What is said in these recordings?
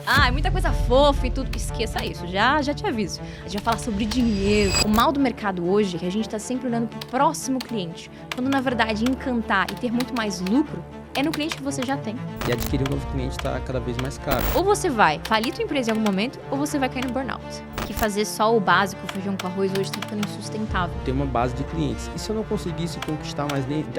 é muita coisa fofa e tudo. Esqueça isso, já te aviso. A gente vai falar sobre dinheiro. O mal do mercado hoje é que a gente tá sempre olhando pro próximo cliente. Quando, na verdade, encantar e ter muito mais lucro é no cliente que você já tem. E adquirir um novo cliente está cada vez mais caro. Ou você vai falir tua empresa em algum momento, ou você vai cair no burnout. Que fazer só o básico, feijão com arroz, hoje tá ficando insustentável. Ter uma base de clientes. E se eu não conseguisse conquistar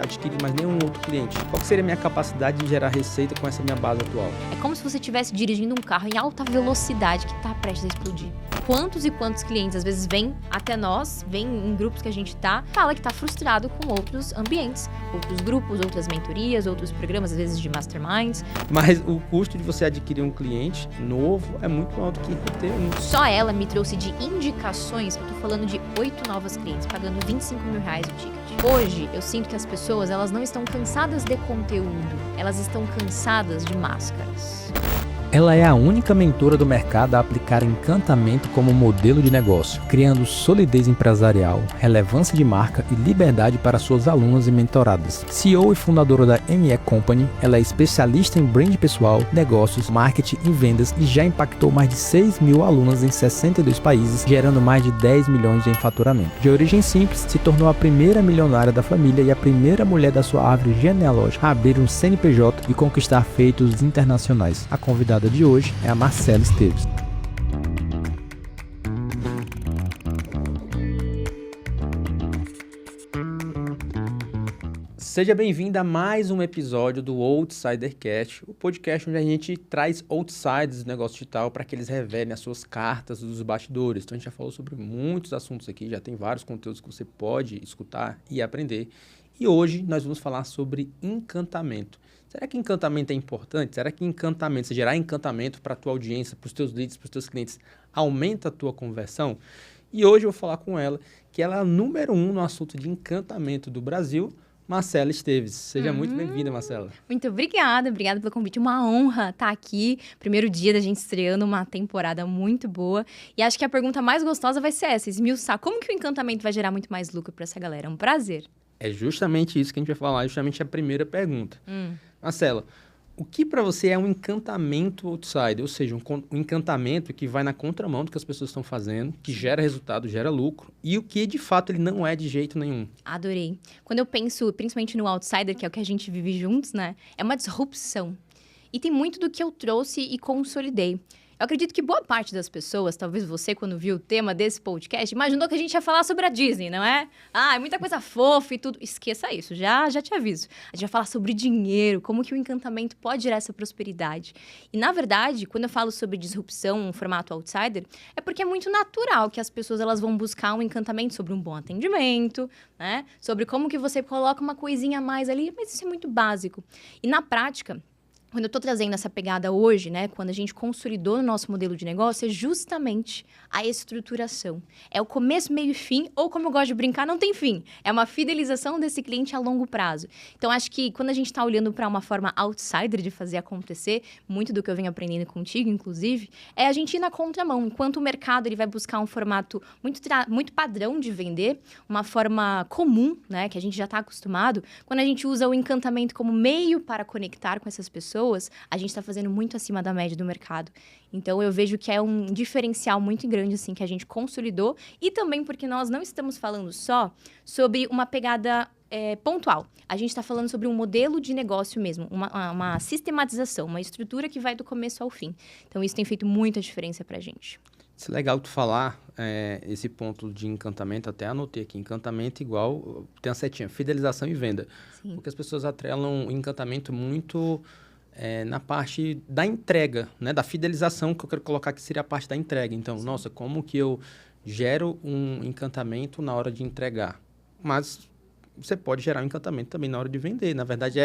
adquirir mais nenhum outro cliente? Qual seria a minha capacidade de gerar receita com essa minha base atual? É como se você estivesse dirigindo um carro em alta velocidade que tá prestes a explodir. Quantos e quantos clientes, às vezes, vêm até nós, vêm em grupos que a gente fala que tá frustrado com outros ambientes, outros grupos, outras mentorias, outros programas, às vezes de masterminds. Mas o custo de você adquirir um cliente novo é muito alto que ter um. Só ela me trouxe de indicações, eu tô falando de 8 novas clientes, pagando R$25 mil o ticket. Hoje, eu sinto que as pessoas, elas não estão cansadas de conteúdo, elas estão cansadas de máscaras. Ela é a única mentora do mercado a aplicar encantamento como modelo de negócio, criando solidez empresarial, relevância de marca e liberdade para suas alunas e mentoradas. CEO e fundadora da ME Company, ela é especialista em brand pessoal, negócios, marketing e vendas e já impactou mais de 6 mil alunas em 62 países, gerando mais de 10 milhões em faturamento. De origem simples, se tornou a primeira milionária da família e a primeira mulher da sua árvore genealógica a abrir um CNPJ e conquistar feitos internacionais. A convidada de hoje é a Marcela Esteves. Seja bem-vinda a mais um episódio do Outsidercast, o podcast onde a gente traz outsiders do negócio digital para que eles revelem as suas cartas dos bastidores. Então a gente já falou sobre muitos assuntos aqui, já tem vários conteúdos que você pode escutar e aprender. E hoje nós vamos falar sobre encantamento. Será que encantamento é importante? Será que encantamento, se gerar encantamento para a tua audiência, para os teus leads, para os teus clientes, aumenta a tua conversão? E hoje eu vou falar com ela, que ela é a número 1 no assunto de encantamento do Brasil, Marcela Esteves. Seja muito bem-vinda, Marcela. Muito obrigada pelo convite. Uma honra estar aqui. Primeiro dia da gente estreando uma temporada muito boa. E acho que a pergunta mais gostosa vai ser essa, esmiuçar. Como que o encantamento vai gerar muito mais lucro para essa galera? É um prazer. É justamente isso que a gente vai falar, justamente a primeira pergunta. Marcela, o que para você é um encantamento outsider? Ou seja, um encantamento que vai na contramão do que as pessoas estão fazendo, que gera resultado, gera lucro, e o que de fato ele não é de jeito nenhum. Adorei. Quando eu penso, principalmente no outsider, que é o que a gente vive juntos, né? É uma disrupção. E tem muito do que eu trouxe e consolidei. Eu acredito que boa parte das pessoas, talvez você, quando viu o tema desse podcast, imaginou que a gente ia falar sobre a Disney, não é? É muita coisa fofa e tudo. Esqueça isso, já te aviso. A gente vai falar sobre dinheiro, como que o encantamento pode gerar essa prosperidade. E, na verdade, quando eu falo sobre disrupção, um formato outsider, é porque é muito natural que as pessoas elas vão buscar um encantamento sobre um bom atendimento, né? Sobre como que você coloca uma coisinha a mais ali, mas isso é muito básico. E, na prática, quando eu estou trazendo essa pegada hoje, né, quando a gente consolidou o nosso modelo de negócio, é justamente a estruturação. É o começo, meio e fim, ou como eu gosto de brincar, não tem fim. É uma fidelização desse cliente a longo prazo. Então, acho que quando a gente está olhando para uma forma outsider de fazer acontecer, muito do que eu venho aprendendo contigo, inclusive, é a gente ir na contramão. Enquanto o mercado ele vai buscar um formato muito padrão de vender, uma forma comum, né, que a gente já está acostumado, quando a gente usa o encantamento como meio para conectar com essas pessoas, a gente está fazendo muito acima da média do mercado. Então, eu vejo que é um diferencial muito grande, assim, que a gente consolidou. E também porque nós não estamos falando só sobre uma pegada pontual. A gente está falando sobre um modelo de negócio mesmo, uma sistematização, uma estrutura que vai do começo ao fim. Então, isso tem feito muita diferença para a gente. Isso é legal tu falar, esse ponto de encantamento, até anotei aqui, encantamento igual, tem a setinha, fidelização e venda. Sim. Porque as pessoas atrelam o encantamento muito na parte da entrega, né? Da fidelização, que eu quero colocar que seria a parte da entrega. Então, Sim. Nossa, como que eu gero um encantamento na hora de entregar? Mas você pode gerar um encantamento também na hora de vender. Na verdade,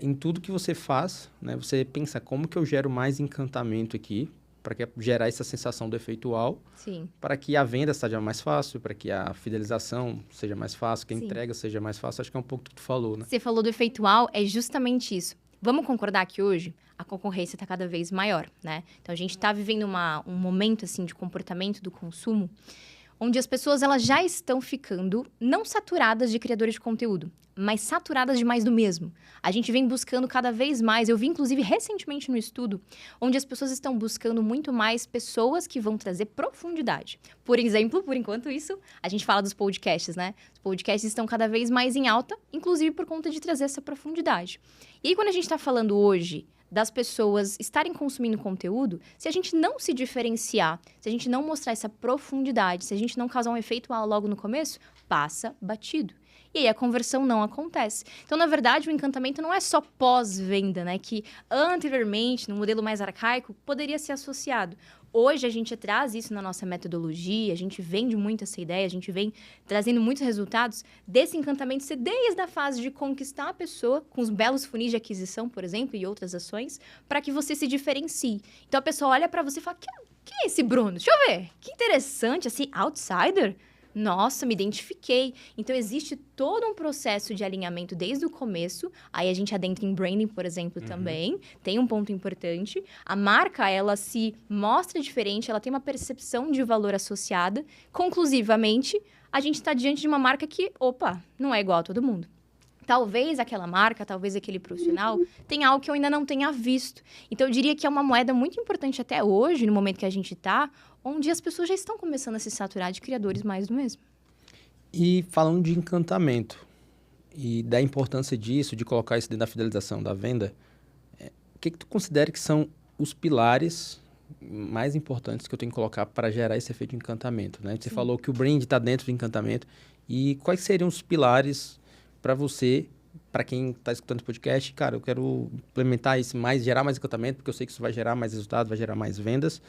em tudo que você faz, né? Você pensa, como que eu gero mais encantamento aqui, para gerar essa sensação do efeitual, Sim. para que a venda seja mais fácil, para que a fidelização seja mais fácil, que a Sim. entrega seja mais fácil. Acho que é um pouco do que tu falou, né? Você falou do efeitual, é justamente isso. Vamos concordar que hoje a concorrência está cada vez maior, né? Então, a gente está vivendo um momento, assim, de comportamento do consumo onde as pessoas elas já estão ficando não saturadas de criadores de conteúdo, mas saturadas de mais do mesmo. A gente vem buscando cada vez mais, eu vi inclusive recentemente no estudo, onde as pessoas estão buscando muito mais pessoas que vão trazer profundidade. Por exemplo, por enquanto isso, a gente fala dos podcasts, né? Os podcasts estão cada vez mais em alta, inclusive por conta de trazer essa profundidade. E aí quando a gente está falando hoje das pessoas estarem consumindo conteúdo, se a gente não se diferenciar, se a gente não mostrar essa profundidade, se a gente não causar um efeito logo no começo, passa batido. E aí a conversão não acontece. Então, na verdade, o encantamento não é só pós-venda, né? Que anteriormente, no modelo mais arcaico, poderia ser associado. Hoje a gente traz isso na nossa metodologia, a gente vende muito essa ideia, a gente vem trazendo muitos resultados desse encantamento ser desde a fase de conquistar a pessoa, com os belos funis de aquisição, por exemplo, e outras ações, para que você se diferencie. Então a pessoa olha para você e fala, quem é esse Bruno? Deixa eu ver. Que interessante, assim, outsider? Nossa, me identifiquei. Então, existe todo um processo de alinhamento desde o começo. Aí, a gente adentra em branding, por exemplo, também. Tem um ponto importante. A marca, ela se mostra diferente, ela tem uma percepção de valor associada. Conclusivamente, a gente está diante de uma marca que, não é igual a todo mundo. Talvez aquela marca, talvez aquele profissional tenha algo que eu ainda não tenha visto. Então, eu diria que é uma moeda muito importante até hoje, no momento que a gente está, onde as pessoas já estão começando a se saturar de criadores mais do mesmo. E falando de encantamento e da importância disso, de colocar isso dentro da fidelização, da venda, o que tu considera que são os pilares mais importantes que eu tenho que colocar para gerar esse efeito de encantamento, né? Você falou que o brand está dentro do encantamento. E quais seriam os pilares para você, para quem está escutando o podcast? Cara, eu quero implementar isso mais, gerar mais encantamento, porque eu sei que isso vai gerar mais resultados, vai gerar mais vendas.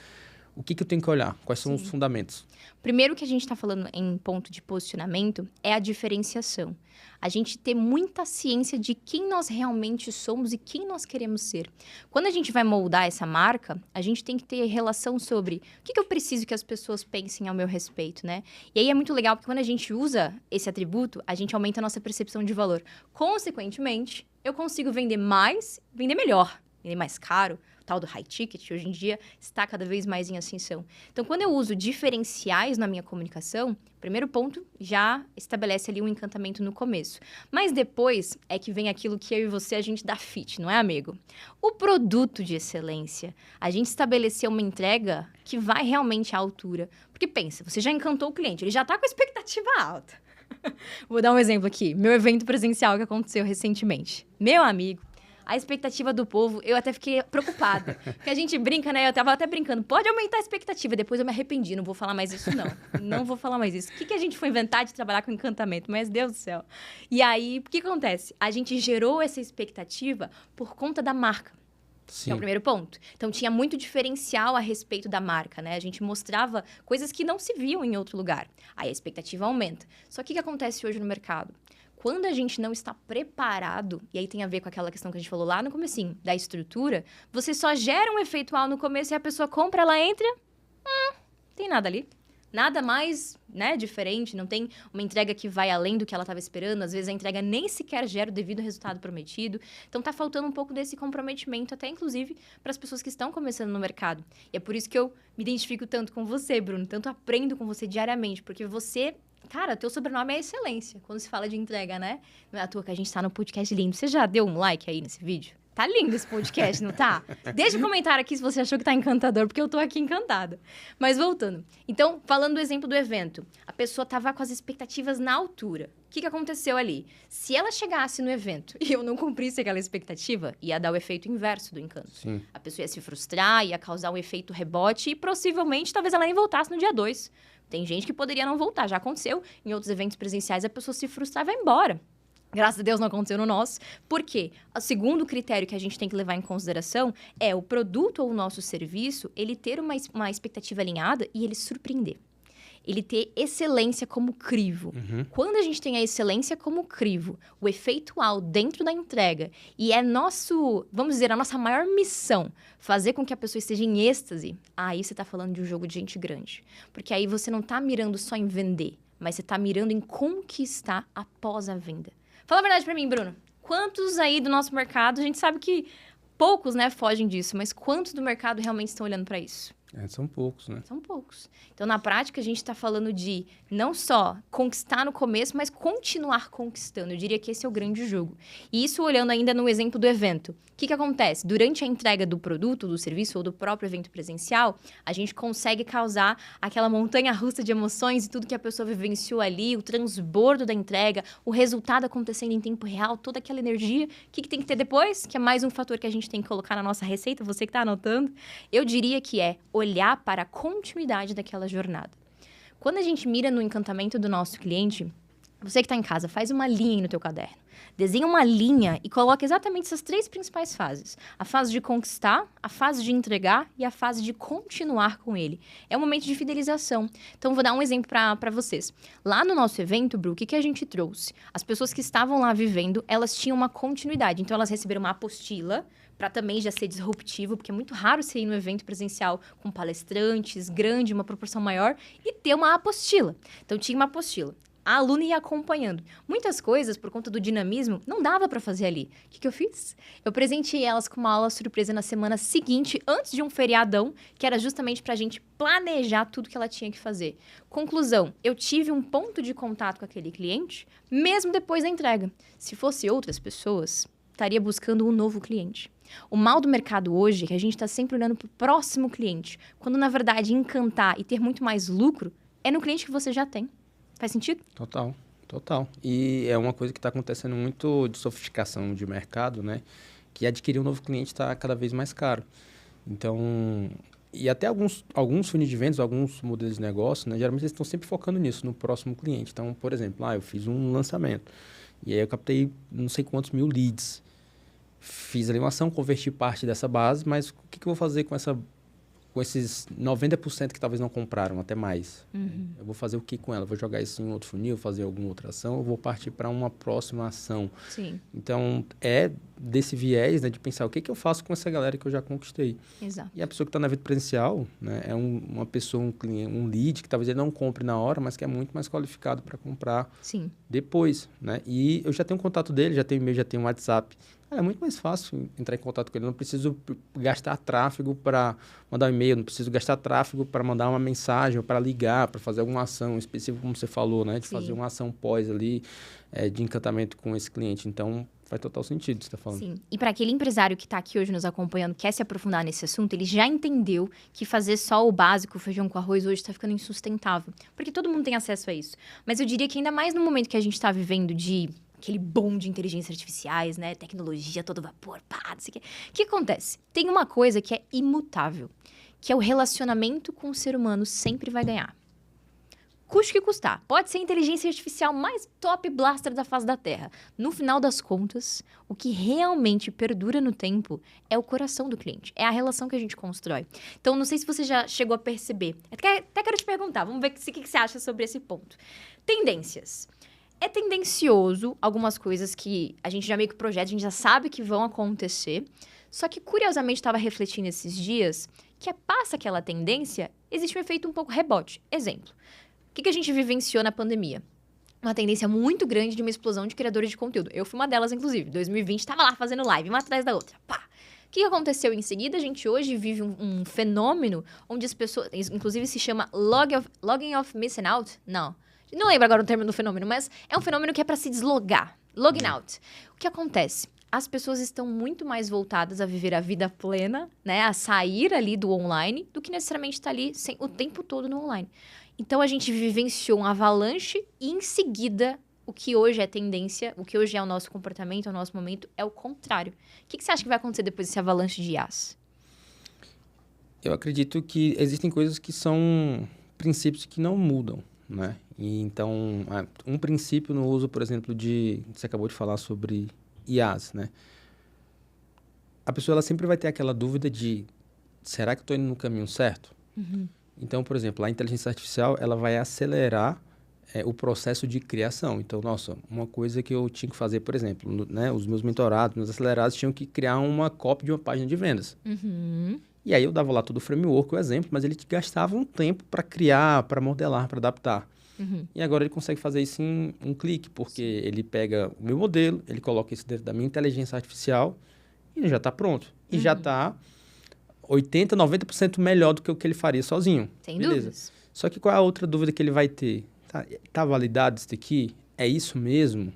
O que eu tenho que olhar? Quais são os fundamentos? Primeiro que a gente está falando em ponto de posicionamento é a diferenciação. A gente ter muita ciência de quem nós realmente somos e quem nós queremos ser. Quando a gente vai moldar essa marca, a gente tem que ter relação sobre o que eu preciso que as pessoas pensem ao meu respeito, né? E aí é muito legal, porque quando a gente usa esse atributo, a gente aumenta a nossa percepção de valor. Consequentemente, eu consigo vender mais, vender melhor, vender mais caro. O tal do high ticket, hoje em dia, está cada vez mais em ascensão. Então, quando eu uso diferenciais na minha comunicação, primeiro ponto, já estabelece ali um encantamento no começo. Mas depois é que vem aquilo que eu e você, a gente dá fit, não é, amigo? O produto de excelência. A gente estabeleceu uma entrega que vai realmente à altura. Porque pensa, você já encantou o cliente, ele já está com a expectativa alta. Vou dar um exemplo aqui. Meu evento presencial que aconteceu recentemente. Meu amigo, a expectativa do povo, eu até fiquei preocupada. Porque a gente brinca, né? Eu tava até brincando. Pode aumentar a expectativa. Depois eu me arrependi. Não vou falar mais isso, não. Não vou falar mais isso. O que a gente foi inventar de trabalhar com encantamento? Mas, Deus do céu. E aí, o que acontece? A gente gerou essa expectativa por conta da marca. Sim. Que é o primeiro ponto. Então, tinha muito diferencial a respeito da marca, né? A gente mostrava coisas que não se viam em outro lugar. Aí a expectativa aumenta. Só que o que acontece hoje no mercado? Quando a gente não está preparado, e aí tem a ver com aquela questão que a gente falou lá no comecinho, da estrutura, você só gera um efeitual no começo e a pessoa compra, ela entra, tem nada ali. Nada mais, né, diferente, não tem uma entrega que vai além do que ela estava esperando. Às vezes a entrega nem sequer gera o devido resultado prometido. Então tá faltando um pouco desse comprometimento, até inclusive para as pessoas que estão começando no mercado. E é por isso que eu me identifico tanto com você, Bruno, tanto aprendo com você diariamente, porque você... Cara, teu sobrenome é excelência, quando se fala de entrega, né? Não é à toa que a gente tá no podcast lindo. Você já deu um like aí nesse vídeo? Tá lindo esse podcast, não tá? Deixa um comentário aqui se você achou que tá encantador, porque eu tô aqui encantada. Mas voltando. Então, falando do exemplo do evento. A pessoa tava com as expectativas na altura. O que aconteceu ali? Se ela chegasse no evento e eu não cumprisse aquela expectativa, ia dar o efeito inverso do encanto. Sim. A pessoa ia se frustrar, ia causar um efeito rebote e possivelmente talvez ela nem voltasse no dia 2. Tem gente que poderia não voltar, já aconteceu. Em outros eventos presenciais, a pessoa se frustra e vai embora. Graças a Deus não aconteceu no nosso. Por quê? O segundo critério que a gente tem que levar em consideração é o produto ou o nosso serviço, ele ter uma expectativa alinhada e ele surpreender. Ele ter excelência como crivo. Quando a gente tem a excelência como crivo, o efeitual dentro da entrega, e é nosso, vamos dizer, a nossa maior missão, fazer com que a pessoa esteja em êxtase, aí você está falando de um jogo de gente grande. Porque aí você não está mirando só em vender, mas você está mirando em conquistar após a venda. Fala a verdade para mim, Bruno. Quantos aí do nosso mercado, a gente sabe que poucos, né, fogem disso, mas quantos do mercado realmente estão olhando para isso? São poucos, né? São poucos. Então, na prática, a gente está falando de não só conquistar no começo, mas continuar conquistando. Eu diria que esse é o grande jogo. E isso olhando ainda no exemplo do evento. O que acontece? Durante a entrega do produto, do serviço ou do próprio evento presencial, a gente consegue causar aquela montanha-russa de emoções e tudo que a pessoa vivenciou ali, o transbordo da entrega, o resultado acontecendo em tempo real, toda aquela energia. O que tem que ter depois? Que é mais um fator que a gente tem que colocar na nossa receita, você que está anotando. Eu diria que é olhar para a continuidade daquela jornada. Quando a gente mira no encantamento do nosso cliente, você que está em casa, faz uma linha aí no teu caderno. Desenha uma linha e coloca exatamente essas 3 principais fases. A fase de conquistar, a fase de entregar e a fase de continuar com ele. É um momento de fidelização. Então, vou dar um exemplo para vocês. Lá no nosso evento, Bru, o que a gente trouxe? As pessoas que estavam lá vivendo, elas tinham uma continuidade. Então, elas receberam uma apostila, para também já ser disruptivo, porque é muito raro você ir no evento presencial com palestrantes, grande, uma proporção maior, e ter uma apostila. Então, tinha uma apostila. A aluna ia acompanhando. Muitas coisas, por conta do dinamismo, não dava para fazer ali. O que eu fiz? Eu presenteei elas com uma aula surpresa na semana seguinte, antes de um feriadão, que era justamente para a gente planejar tudo que ela tinha que fazer. Conclusão, eu tive um ponto de contato com aquele cliente, mesmo depois da entrega. Se fosse outras pessoas, estaria buscando um novo cliente. O mal do mercado hoje é que a gente está sempre olhando para o próximo cliente, quando, na verdade, encantar e ter muito mais lucro é no cliente que você já tem. Faz sentido? Total, total. E é uma coisa que está acontecendo muito de sofisticação de mercado, né? Que adquirir um novo cliente está cada vez mais caro. Então, e até alguns funis de vendas, alguns modelos de negócio, né? Geralmente eles estão sempre focando nisso, no próximo cliente. Então, por exemplo, eu fiz um lançamento e aí eu captei não sei quantos mil leads. Fiz ali uma ação, converti parte dessa base, mas o que eu vou fazer com esses 90% que talvez não compraram, até mais? Eu vou fazer o que com ela? Vou jogar isso em outro funil, fazer alguma outra ação, ou vou partir para uma próxima ação? Sim. Então, é desse viés, né, de pensar o que eu faço com essa galera que eu já conquistei. Exato. E a pessoa que está na vida presencial, né, é uma pessoa, um cliente, um lead, que talvez ele não compre na hora, mas que é muito mais qualificado para comprar depois, né? E eu já tenho contato dele, já tenho e-mail, já tenho WhatsApp. É muito mais fácil entrar em contato com ele. Eu não preciso gastar tráfego para mandar um e-mail, não preciso gastar tráfego para mandar uma mensagem ou para ligar, para fazer alguma ação específica, como você falou, né? De fazer uma ação pós ali, de encantamento com esse cliente. Então, faz total sentido o que você está falando. Sim. E para aquele empresário que está aqui hoje nos acompanhando, quer se aprofundar nesse assunto, ele já entendeu que fazer só o básico, feijão com arroz, hoje está ficando insustentável. Porque todo mundo tem acesso a isso. Mas eu diria que ainda mais no momento que a gente está vivendo de aquele boom de inteligências artificiais, né? Tecnologia, todo vapor, pá, não sei o quê. O que acontece? Tem uma coisa que é imutável, que é o relacionamento com o ser humano sempre vai ganhar. Custe o que custar. Pode ser a inteligência artificial mais top blaster da face da Terra. No final das contas, o que realmente perdura no tempo é o coração do cliente. É a relação que a gente constrói. Então, não sei se você já chegou a perceber. Até quero te perguntar. Vamos ver o que você acha sobre esse ponto. Tendências. É tendencioso algumas coisas que a gente já meio que projeta, a gente já sabe que vão acontecer. Só que, curiosamente, estava refletindo esses dias que passa aquela tendência, existe um efeito um pouco rebote. Exemplo. O que a gente vivenciou na pandemia? Uma tendência muito grande de uma explosão de criadores de conteúdo. Eu fui uma delas, inclusive. 2020, estava lá fazendo live, uma atrás da outra. Pá! O que aconteceu em seguida? A gente hoje vive um fenômeno onde as pessoas... Inclusive, se chama logging off missing out. Não lembro agora o termo do fenômeno, mas é um fenômeno que é para se deslogar. Logging out. O que acontece? As pessoas estão muito mais voltadas a viver a vida plena, né? A sair ali do online, do que necessariamente estar ali o tempo todo no online. Então, a gente vivenciou um avalanche e, em seguida, o que hoje é tendência, o que hoje é o nosso comportamento, o nosso momento, é o contrário. O que você acha que vai acontecer depois desse avalanche de IAs? Eu acredito que existem coisas que são princípios que não mudam, né? E então, um princípio no uso, por exemplo, você acabou de falar sobre IAs, né? A pessoa ela sempre vai ter aquela dúvida de, será que eu estou indo no caminho certo? Então, por exemplo, a inteligência artificial, ela vai acelerar o processo de criação. Então, uma coisa que eu tinha que fazer, por exemplo, né? Os meus mentorados, meus acelerados, tinham que criar uma copy de uma página de vendas. E aí eu dava lá todo o framework, o exemplo, mas ele gastava um tempo para criar, para modelar, para adaptar. E agora ele consegue fazer isso em um clique, porque ele pega o meu modelo, ele coloca isso dentro da minha inteligência artificial e ele já está pronto. E já está 80%, 90% melhor do que o que ele faria sozinho. Sem Beleza. dúvidas. Só que qual é a outra dúvida que ele vai ter? Tá validado isso daqui? É isso mesmo?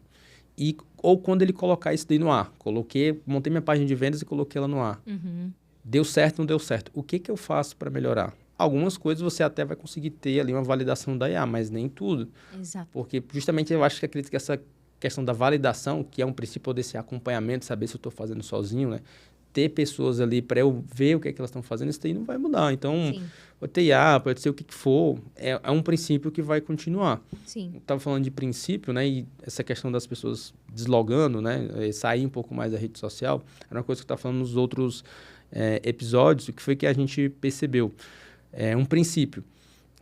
Ou quando ele colocar isso daí no ar. Montei minha página de vendas e coloquei ela no ar. Uhum. Deu certo, não deu certo. O que eu faço para melhorar? Algumas coisas você até vai conseguir ter ali uma validação da IA, mas nem tudo. Exato. Porque justamente eu acredito que essa questão da validação, que é um princípio desse acompanhamento, saber se eu estou fazendo sozinho, né? Ter pessoas ali para eu ver o que é que elas estão fazendo, isso daí não vai mudar. Então, Sim. pode ter IA, pode ser o que for, é um princípio que vai continuar. Sim. Eu estava falando de princípio, né? E essa questão das pessoas deslogando, né? Sair um pouco mais da rede social, era uma coisa que eu estava falando nos outros episódios, o que foi que a gente percebeu. É um princípio.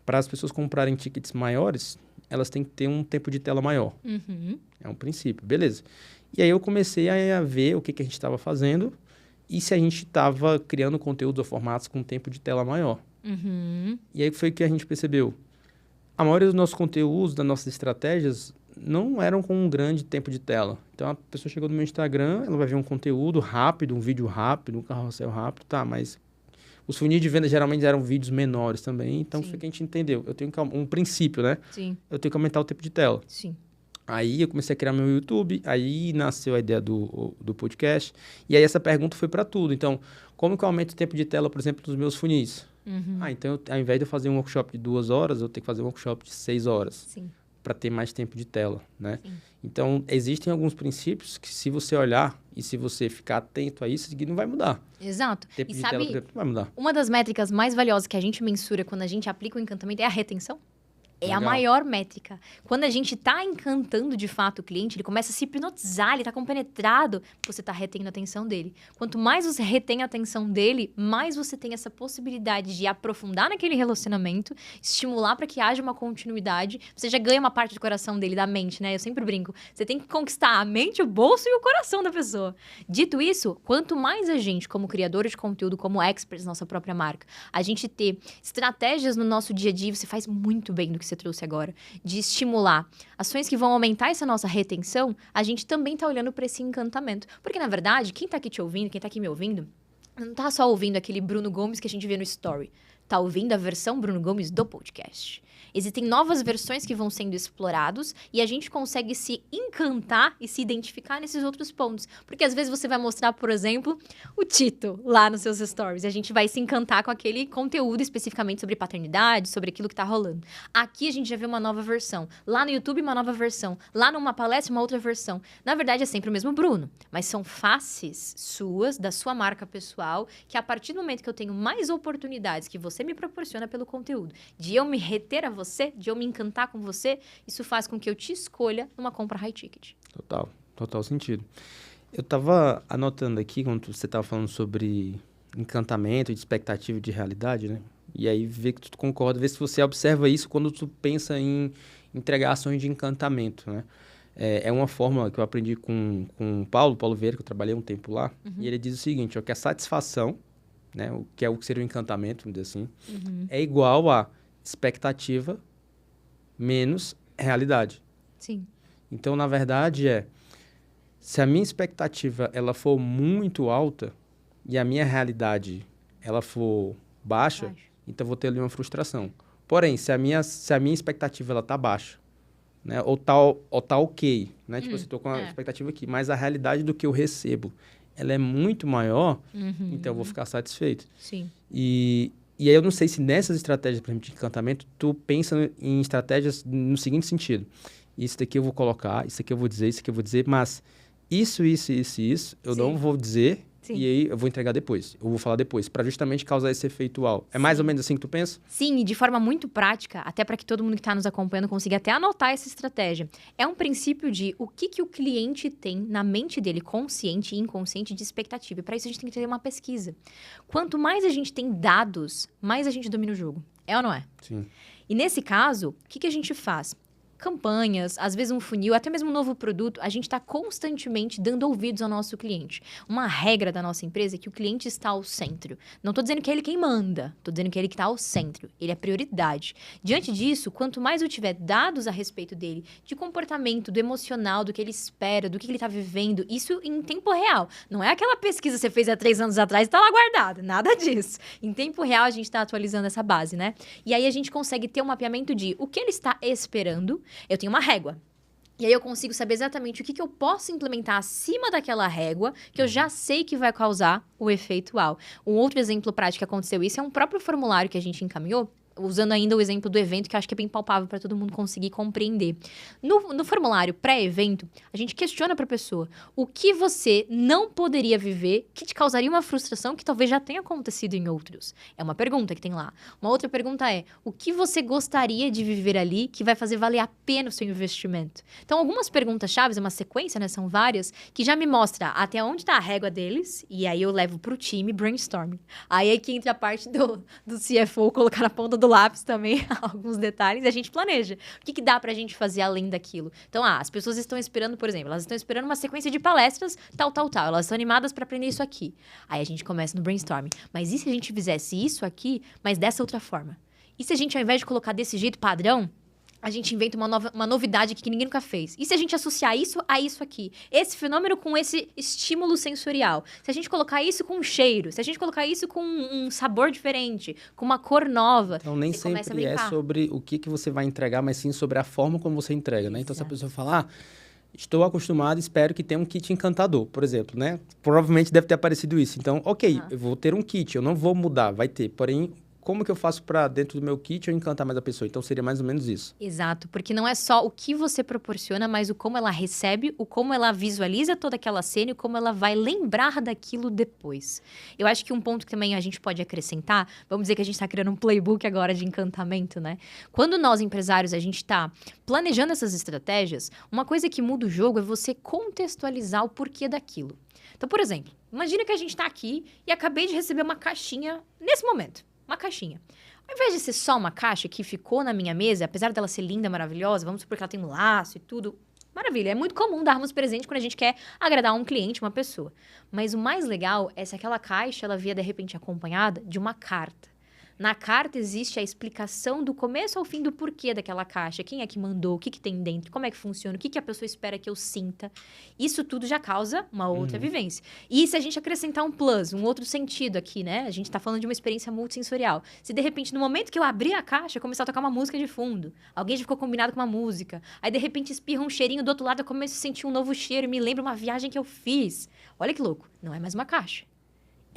Para as pessoas comprarem tickets maiores, elas têm que ter um tempo de tela maior. Uhum. É um princípio, beleza. E aí eu comecei a ver o que a gente estava fazendo e se a gente estava criando conteúdos ou formatos com tempo de tela maior. Uhum. E aí foi que a gente percebeu. A maioria dos nossos conteúdos, das nossas estratégias, não eram com um grande tempo de tela. Então, a pessoa chegou no meu Instagram, ela vai ver um conteúdo rápido, um vídeo rápido, um carrossel rápido, tá, mas os funis de venda geralmente eram vídeos menores também, então Sim. foi que a gente entendeu. Eu tenho um princípio, né? Sim. Eu tenho que aumentar o tempo de tela. Sim. Aí eu comecei a criar meu YouTube, aí nasceu a ideia do podcast, e aí essa pergunta foi para tudo. Então, como que eu aumento o tempo de tela, por exemplo, dos meus funis? Uhum. Então, ao invés de eu fazer um workshop de 2 horas, eu tenho que fazer um workshop de 6 horas, Sim. para ter mais tempo de tela, né? Sim. Então, existem alguns princípios que se você olhar e se você ficar atento a isso, não vai mudar. Exato. Tempo E de sabe, tela, por exemplo, não vai mudar. uma das métricas mais valiosas que a gente mensura quando a gente aplica o encantamento é a retenção. É a Legal. maior métrica. Quando a gente tá encantando de fato o cliente, ele começa a se hipnotizar, ele tá compenetrado, você tá retendo a atenção dele. Quanto mais você retém a atenção dele, mais você tem essa possibilidade de aprofundar naquele relacionamento, estimular para que haja uma continuidade. Você já ganha uma parte do coração dele, da mente, né? Eu sempre brinco. Você tem que conquistar a mente, o bolso e o coração da pessoa. Dito isso, quanto mais a gente, como criadores de conteúdo, como experts, nossa própria marca, a gente ter estratégias no nosso dia a dia, você faz muito bem do que você trouxe agora, de estimular ações que vão aumentar essa nossa retenção, a gente também tá olhando para esse encantamento. Porque, na verdade, quem tá aqui te ouvindo, quem tá aqui me ouvindo, não tá só ouvindo aquele Bruno Gomes que a gente vê no Story. Tá ouvindo a versão Bruno Gomes do podcast. Existem novas versões que vão sendo explorados e a gente consegue se encantar e se identificar nesses outros pontos. Porque às vezes você vai mostrar, por exemplo, o Tito lá nos seus stories e a gente vai se encantar com aquele conteúdo especificamente sobre paternidade, sobre aquilo que tá rolando. Aqui a gente já vê uma nova versão. Lá no YouTube, uma nova versão. Lá numa palestra, uma outra versão. Na verdade, é sempre o mesmo Bruno, mas são faces suas, da sua marca pessoal, que a partir do momento que eu tenho mais oportunidades que você me proporciona pelo conteúdo, de eu me reter a você, de eu me encantar com você, isso faz com que eu te escolha numa compra high ticket. Total sentido. Eu estava anotando aqui, quando você estava falando sobre encantamento, de expectativa e de realidade, né? E aí, ver que tu concorda, ver se você observa isso quando tu pensa em entregar ações de encantamento, né? É uma fórmula que eu aprendi com o Paulo Vieira, que eu trabalhei um tempo lá, e ele diz o seguinte, ó, que a satisfação, né, o que seria o encantamento, vamos dizer assim, é igual a expectativa menos realidade. Sim. Então, na verdade, se a minha expectativa ela for muito alta e a minha realidade ela for baixa, então eu vou ter ali uma frustração. Porém, se a minha expectativa ela tá baixa, né, ou tá ok, né, tipo, eu estou com a expectativa aqui, mas a realidade do que eu recebo, ela é muito maior, então eu vou ficar satisfeito. Sim. E aí eu não sei se nessas estratégias, por exemplo, de encantamento, tu pensa em estratégias no seguinte sentido. Isso daqui eu vou colocar, isso aqui eu vou dizer, isso aqui eu vou dizer, mas isso, eu não vou dizer e aí eu vou entregar depois. Eu vou falar depois, para justamente causar esse efeito uau. É mais ou menos assim que tu pensa? Sim, e de forma muito prática, até para que todo mundo que está nos acompanhando consiga até anotar essa estratégia. É um princípio de o que o cliente tem na mente dele, consciente e inconsciente, de expectativa. E para isso a gente tem que ter uma pesquisa. Quanto mais a gente tem dados, mais a gente domina o jogo. É ou não é? Sim. E nesse caso, o que a gente faz? campanhas, às vezes um funil, até mesmo um novo produto, a gente está constantemente dando ouvidos ao nosso cliente. Uma regra da nossa empresa é que o cliente está ao centro. Não estou dizendo que é ele quem manda, estou dizendo que é ele que está ao centro. Ele é prioridade. Diante disso, quanto mais eu tiver dados a respeito dele, de comportamento, do emocional, do que ele espera, do que ele está vivendo, isso em tempo real. Não é aquela pesquisa que você fez há 3 anos atrás e está lá guardada. Nada disso. Em tempo real, a gente está atualizando essa base, né? E aí a gente consegue ter um mapeamento de o que ele está esperando. Eu tenho uma régua. E aí eu consigo saber exatamente o que eu posso implementar acima daquela régua, que eu já sei que vai causar o efeito uau. Um outro exemplo prático que aconteceu isso é um próprio formulário que a gente encaminhou, usando ainda o exemplo do evento, que eu acho que é bem palpável para todo mundo conseguir compreender. No formulário pré-evento, a gente questiona para a pessoa o que você não poderia viver que te causaria uma frustração que talvez já tenha acontecido em outros. É uma pergunta que tem lá. Uma outra pergunta é, o que você gostaria de viver ali que vai fazer valer a pena o seu investimento? Então, algumas perguntas-chave, é uma sequência, né, são várias, que já me mostra até onde está a régua deles, e aí eu levo para o time brainstorming. Aí é que entra a parte do CFO colocar na ponta do lápis também alguns detalhes e a gente planeja. O que dá pra gente fazer além daquilo? Então, as pessoas estão esperando, por exemplo, elas estão esperando uma sequência de palestras, tal. Elas estão animadas pra aprender isso aqui. Aí a gente começa no brainstorming. Mas e se a gente fizesse isso aqui, mas dessa outra forma? E se a gente, ao invés de colocar desse jeito padrão, a gente inventa uma novidade aqui que ninguém nunca fez? E se a gente associar isso a isso aqui? Esse fenômeno com esse estímulo sensorial? Se a gente colocar isso com um cheiro? Se a gente colocar isso com um sabor diferente? Com uma cor nova? Então, nem sempre é sobre o que você vai entregar, mas sim sobre a forma como você entrega, né? Então, se a pessoa falar... Estou acostumado, espero que tenha um kit encantador, por exemplo, né? Provavelmente deve ter aparecido isso. Então, ok, eu vou ter um kit, eu não vou mudar, vai ter. Porém, como que eu faço para dentro do meu kit eu encantar mais a pessoa? Então, seria mais ou menos isso. Exato, porque não é só o que você proporciona, mas o como ela recebe, o como ela visualiza toda aquela cena e o como ela vai lembrar daquilo depois. Eu acho que um ponto que também a gente pode acrescentar, vamos dizer que a gente está criando um playbook agora de encantamento, né? Quando nós, empresários, a gente está planejando essas estratégias, uma coisa que muda o jogo é você contextualizar o porquê daquilo. Então, por exemplo, imagina que a gente está aqui e acabei de receber uma caixinha nesse momento. Uma caixinha. Ao invés de ser só uma caixa que ficou na minha mesa, apesar dela ser linda, maravilhosa, vamos supor que ela tem um laço e tudo. Maravilha, é muito comum darmos presente quando a gente quer agradar um cliente, uma pessoa. Mas o mais legal é se aquela caixa ela vier, de repente, acompanhada de uma carta. Na carta existe a explicação do começo ao fim do porquê daquela caixa. Quem é que mandou, o que tem dentro, como é que funciona, o que a pessoa espera que eu sinta. Isso tudo já causa uma outra vivência. E se a gente acrescentar um plus, um outro sentido aqui, né? A gente tá falando de uma experiência multissensorial. Se de repente, no momento que eu abrir a caixa, começar a tocar uma música de fundo, alguém já ficou combinado com uma música, aí de repente espirra um cheirinho do outro lado, eu começo a sentir um novo cheiro e me lembra uma viagem que eu fiz. Olha que louco, não é mais uma caixa.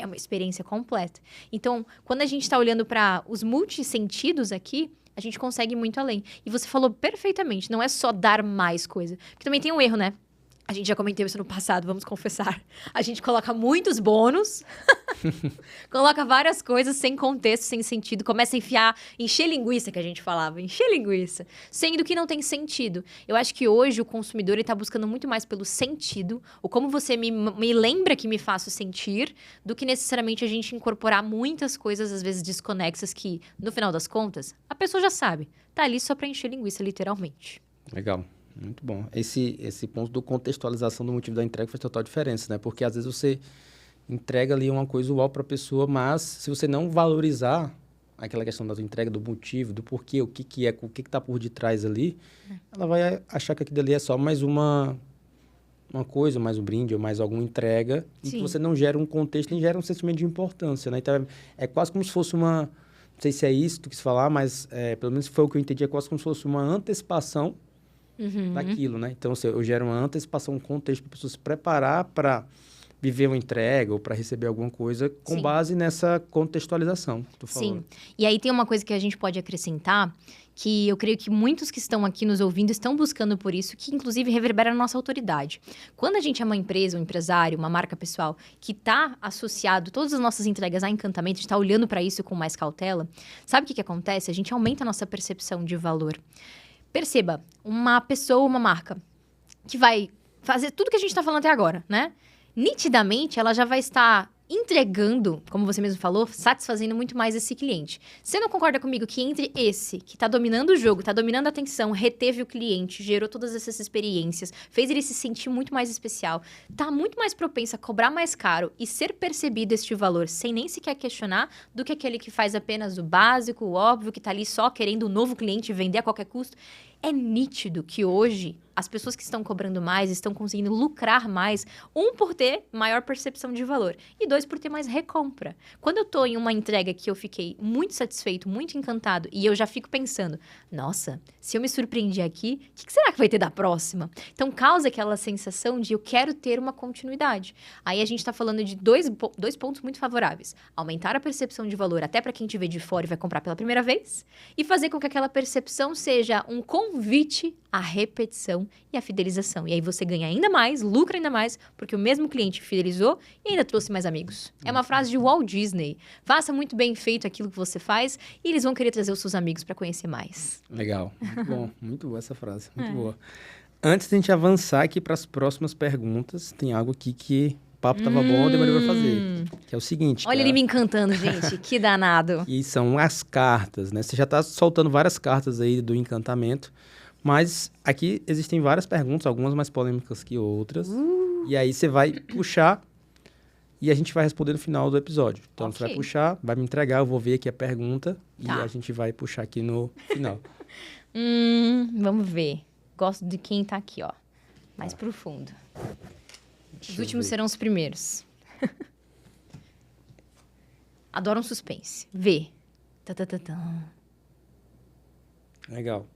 É uma experiência completa. Então, quando a gente está olhando para os multissentidos aqui, a gente consegue ir muito além. E você falou perfeitamente, não é só dar mais coisa. Porque também tem um erro, né? A gente já comentou isso no passado, vamos confessar. A gente coloca muitos bônus, coloca várias coisas sem contexto, sem sentido, começa a encher linguiça, que a gente falava, encher linguiça, sendo que não tem sentido. Eu acho que hoje o consumidor está buscando muito mais pelo sentido, o como você me lembra que me faço sentir, do que necessariamente a gente incorporar muitas coisas, às vezes desconexas, que, no final das contas, a pessoa já sabe. Tá ali só para encher linguiça, literalmente. Legal. Muito bom. Esse ponto do contextualização do motivo da entrega faz total diferença, né? Porque às vezes você entrega ali uma coisa uau para a pessoa, mas se você não valorizar aquela questão da tua entrega, do motivo, do porquê, o que está por detrás ali, ela vai achar que aquilo ali é só mais uma coisa, mais um brinde ou mais alguma entrega, e que você não gera um contexto, nem gera um sentimento de importância, né? Então, é quase como se fosse uma... Não sei se é isso que tu quis falar, mas pelo menos foi o que eu entendi, é quase como se fosse uma antecipação daquilo, né? Então, eu gero uma antecipação, um contexto para a pessoa se preparar para viver uma entrega ou para receber alguma coisa com base nessa contextualização que tu falou. Sim. E aí tem uma coisa que a gente pode acrescentar, que eu creio que muitos que estão aqui nos ouvindo estão buscando por isso, que inclusive reverbera a nossa autoridade. Quando a gente é uma empresa, um empresário, uma marca pessoal, que está associado todas as nossas entregas a encantamento, a gente está olhando para isso com mais cautela, sabe o que acontece? A gente aumenta a nossa percepção de valor. Perceba, uma pessoa, uma marca, que vai fazer tudo que a gente está falando até agora, né? Nitidamente, ela já vai estar entregando, como você mesmo falou, satisfazendo muito mais esse cliente. Você não concorda comigo que entre esse, que tá dominando o jogo, tá dominando a atenção, reteve o cliente, gerou todas essas experiências, fez ele se sentir muito mais especial, tá muito mais propenso a cobrar mais caro e ser percebido este valor sem nem sequer questionar do que aquele que faz apenas o básico, o óbvio, que tá ali só querendo um novo cliente vender a qualquer custo? É nítido que hoje as pessoas que estão cobrando mais estão conseguindo lucrar mais, por ter maior percepção de valor e 2, por ter mais recompra. Quando eu tô em uma entrega que eu fiquei muito satisfeito, muito encantado e eu já fico pensando, nossa, se eu me surpreendi aqui, o que será que vai ter da próxima? Então causa aquela sensação de eu quero ter uma continuidade. Aí a gente tá falando de dois pontos muito favoráveis. Aumentar a percepção de valor até para quem te vê de fora e vai comprar pela primeira vez e fazer com que aquela percepção seja um convite à repetição e à fidelização. E aí você ganha ainda mais, lucra ainda mais, porque o mesmo cliente fidelizou e ainda trouxe mais amigos. É uma frase de Walt Disney. Faça muito bem feito aquilo que você faz e eles vão querer trazer os seus amigos para conhecer mais. Legal. Muito boa essa frase. Muito boa. Antes de a gente avançar aqui para as próximas perguntas, tem algo aqui que o papo tava bom, demorei pra fazer. Que é o seguinte. Olha ele me encantando, gente. Que danado. E são as cartas, né? Você já tá soltando várias cartas aí do encantamento. Mas aqui existem várias perguntas, algumas mais polêmicas que outras. E aí você vai puxar e a gente vai responder no final do episódio. Então você vai puxar, vai me entregar, eu vou ver aqui a pergunta e a gente vai puxar aqui no final. Vamos ver. Gosto de quem tá aqui, ó. Mais profundo. Os últimos serão os primeiros. Adoro um suspense. Vê. Legal.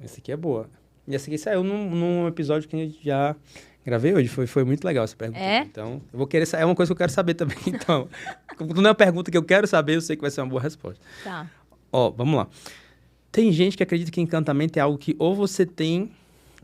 Essa aqui é boa. E essa aqui saiu num episódio que a gente já gravei hoje. Foi muito legal essa pergunta. É? Então, eu vou querer... É uma coisa que eu quero saber também. Então, como não é uma pergunta que eu quero saber, eu sei que vai ser uma boa resposta. Tá. Ó, vamos lá. Tem gente que acredita que encantamento é algo que ou você tem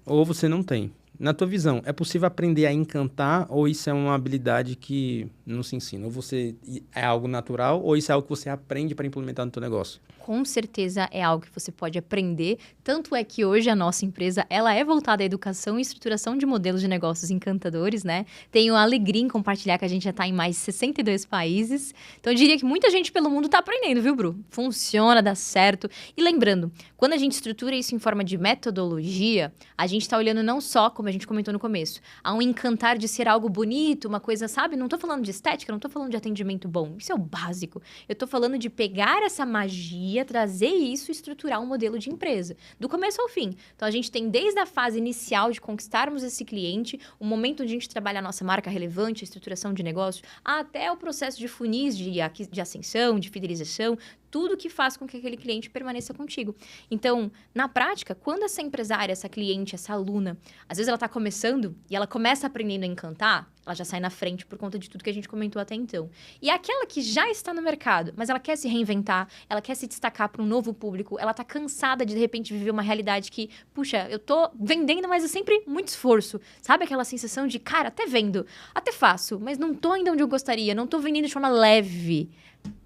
ou você não tem. Na tua visão, é possível aprender a encantar ou isso é uma habilidade que não se ensina? Ou você é algo natural ou isso é algo que você aprende para implementar no teu negócio? Com certeza é algo que você pode aprender. Tanto é que hoje a nossa empresa, ela é voltada à educação e estruturação de modelos de negócios encantadores, né? Tenho a alegria em compartilhar que a gente já está em mais de 62 países. Então, eu diria que muita gente pelo mundo está aprendendo, viu, Bru? Funciona, dá certo. E lembrando, quando a gente estrutura isso em forma de metodologia, a gente está olhando não só, como a gente comentou no começo, a um encantar de ser algo bonito, uma coisa, sabe? Não estou falando de estética, não estou falando de atendimento bom. Isso é o básico. Eu estou falando de pegar essa magia, trazer isso e estruturar um modelo de empresa, do começo ao fim. Então, a gente tem desde a fase inicial de conquistarmos esse cliente, o momento onde a gente trabalha a nossa marca relevante, a estruturação de negócio, até o processo de funis de ascensão, de fidelização, tudo que faz com que aquele cliente permaneça contigo. Então, na prática, quando essa empresária, essa cliente, essa aluna, às vezes ela está começando e ela começa aprendendo a encantar, ela já sai na frente por conta de tudo que a gente comentou até então. E aquela que já está no mercado, mas ela quer se reinventar, ela quer se destacar para um novo público, ela está cansada de repente viver uma realidade que, puxa, eu tô vendendo, mas é sempre muito esforço. Sabe aquela sensação de, cara, até vendo, até faço, mas não tô ainda onde eu gostaria, não tô vendendo de forma leve.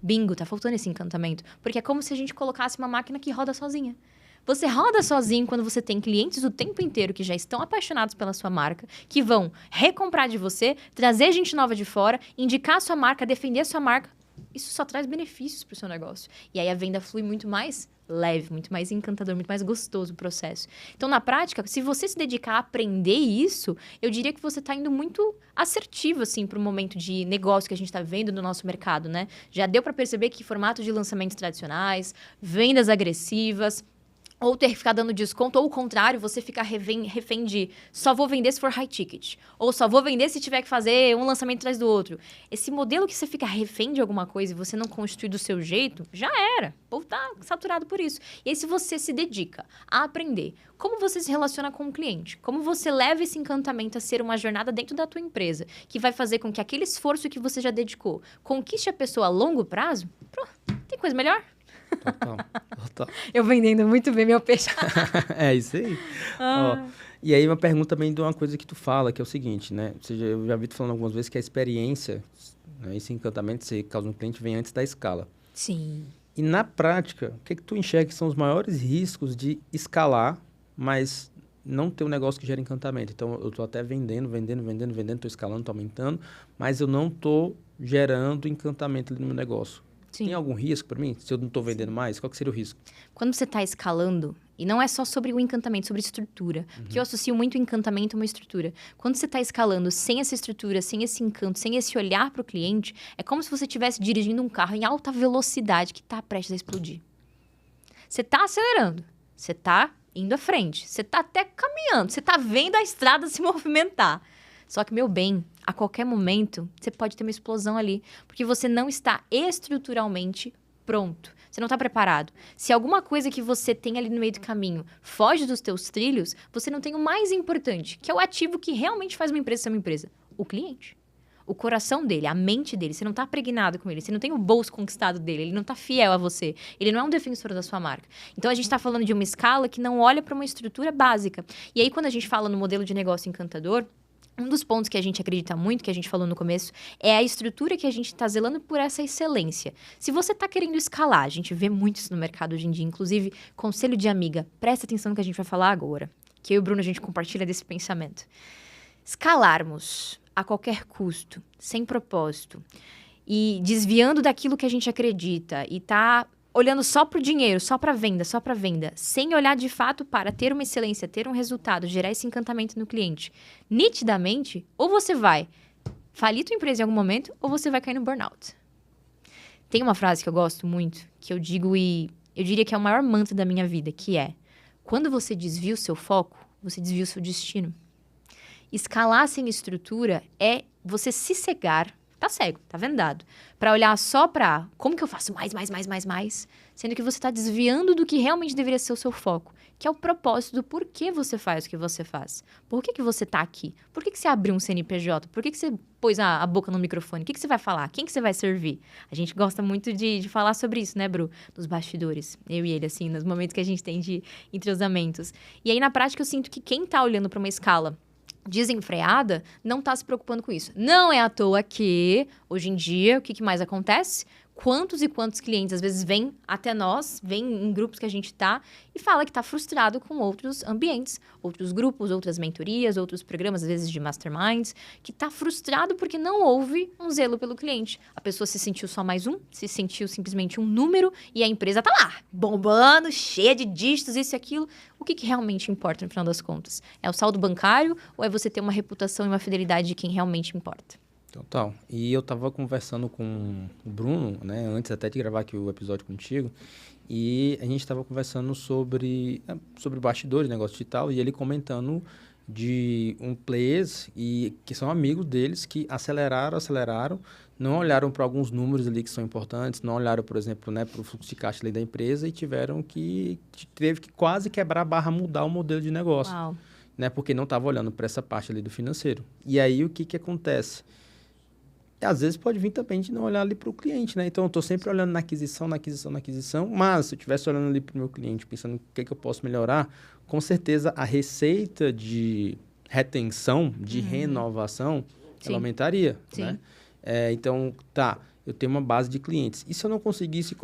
Bingo, tá faltando esse encantamento. Porque é como se a gente colocasse uma máquina que roda sozinha. Você roda sozinho quando você tem clientes o tempo inteiro que já estão apaixonados pela sua marca, que vão recomprar de você, trazer gente nova de fora, indicar a sua marca, defender a sua marca. Isso só traz benefícios para o seu negócio. E aí a venda flui muito mais leve, muito mais encantador, muito mais gostoso o processo. Então, na prática, se você se dedicar a aprender isso, eu diria que você está indo muito assertivo, assim, para o momento de negócio que a gente está vendo no nosso mercado, né? Já deu para perceber que formatos de lançamentos tradicionais, vendas agressivas, ou ter que ficar dando desconto, ou o contrário, você ficar refém de só vou vender se for high ticket, ou só vou vender se tiver que fazer um lançamento atrás do outro. Esse modelo que você fica refém de alguma coisa e você não constitui do seu jeito, já era. O povo tá saturado por isso. E aí, se você se dedica a aprender como você se relaciona com o cliente, como você leva esse encantamento a ser uma jornada dentro da tua empresa, que vai fazer com que aquele esforço que você já dedicou conquiste a pessoa a longo prazo, tem coisa melhor? Total. Eu vendendo muito bem meu peixe. É isso aí. Ó, e aí uma pergunta também de uma coisa que tu fala, que é o seguinte, né? Eu já vi tu falando algumas vezes que a experiência, né, esse encantamento que você causa no cliente vem antes da escala. Sim. E na prática, o que tu enxerga que são os maiores riscos de escalar, mas não ter um negócio que gera encantamento? Então, eu tô até vendendo, tô escalando, tô aumentando, mas eu não tô gerando encantamento ali no meu negócio. Sim. Tem algum risco para mim? Se eu não estou vendendo mais, qual que seria o risco? Quando você está escalando, e não é só sobre o encantamento, sobre estrutura, porque eu associo muito o encantamento a uma estrutura. Quando você está escalando sem essa estrutura, sem esse encanto, sem esse olhar para o cliente, é como se você estivesse dirigindo um carro em alta velocidade que está prestes a explodir. Você está acelerando, você está indo à frente, você está até caminhando, você está vendo a estrada se movimentar. Só que, meu bem, a qualquer momento, você pode ter uma explosão ali, porque você não está estruturalmente pronto. Você não está preparado. Se alguma coisa que você tem ali no meio do caminho foge dos teus trilhos, você não tem o mais importante, que é o ativo que realmente faz uma empresa ser uma empresa. O cliente. O coração dele, a mente dele. Você não está pregnado com ele. Você não tem o bolso conquistado dele. Ele não está fiel a você. Ele não é um defensor da sua marca. Então, a gente está falando de uma escala que não olha para uma estrutura básica. E aí, quando a gente fala no modelo de negócio encantador, um dos pontos que a gente acredita muito, que a gente falou no começo, é a estrutura que a gente está zelando por essa excelência. Se você está querendo escalar, a gente vê muito isso no mercado hoje em dia, inclusive, conselho de amiga, presta atenção no que a gente vai falar agora, que eu e o Bruno, a gente compartilha desse pensamento. Escalarmos a qualquer custo, sem propósito, e desviando daquilo que a gente acredita, e tá olhando só para o dinheiro, só para venda, sem olhar de fato para ter uma excelência, ter um resultado, gerar esse encantamento no cliente. Nitidamente, ou você vai falir tua empresa em algum momento, ou você vai cair no burnout. Tem uma frase que eu gosto muito, que eu digo e eu diria que é o maior mantra da minha vida, que é: quando você desvia o seu foco, você desvia o seu destino. Escalar sem estrutura é você se cegar, tá cego, tá vendado, para olhar só para como que eu faço mais, sendo que você tá desviando do que realmente deveria ser o seu foco, que é o propósito do porquê você faz o que você faz. Por que você tá aqui? Por que você abriu um CNPJ? Por que você pôs a boca no microfone? O que você vai falar? Quem que você vai servir? A gente gosta muito de falar sobre isso, né, Bru? Nos bastidores, eu e ele, assim, nos momentos que a gente tem de entrosamentos. E aí, na prática, eu sinto que quem tá olhando para uma escala desenfreada, não está se preocupando com isso. Não é à toa que, hoje em dia, o que mais acontece? Quantos e quantos clientes, às vezes, vêm até nós, vêm em grupos que a gente está, e fala que está frustrado com outros ambientes, outros grupos, outras mentorias, outros programas, às vezes de masterminds, que está frustrado porque não houve um zelo pelo cliente. A pessoa se sentiu só mais um, se sentiu simplesmente um número, e a empresa está lá, bombando, cheia de dígitos, isso e aquilo. O que realmente importa, no final das contas? É o saldo bancário ou é você ter uma reputação e uma fidelidade de quem realmente importa? Total. E eu tava conversando com o Bruno, né, antes até de gravar aqui o episódio contigo, e a gente tava conversando sobre bastidores, negócio digital, e ele comentando de players e que são amigos deles que aceleraram, não olharam para alguns números ali que são importantes, não olharam, por exemplo, né, para o fluxo de caixa ali da empresa e teve que quase quebrar a barra, mudar o modelo de negócio. Uau. Né, porque não estava olhando para essa parte ali do financeiro. E aí, o que acontece? Às vezes pode vir também de não olhar ali para o cliente, né? Então, eu estou sempre olhando na aquisição, mas se eu estivesse olhando ali para o meu cliente, pensando o que eu posso melhorar, com certeza a receita de retenção, de renovação, ela aumentaria, né? Então, eu tenho uma base de clientes. E se eu não conseguisse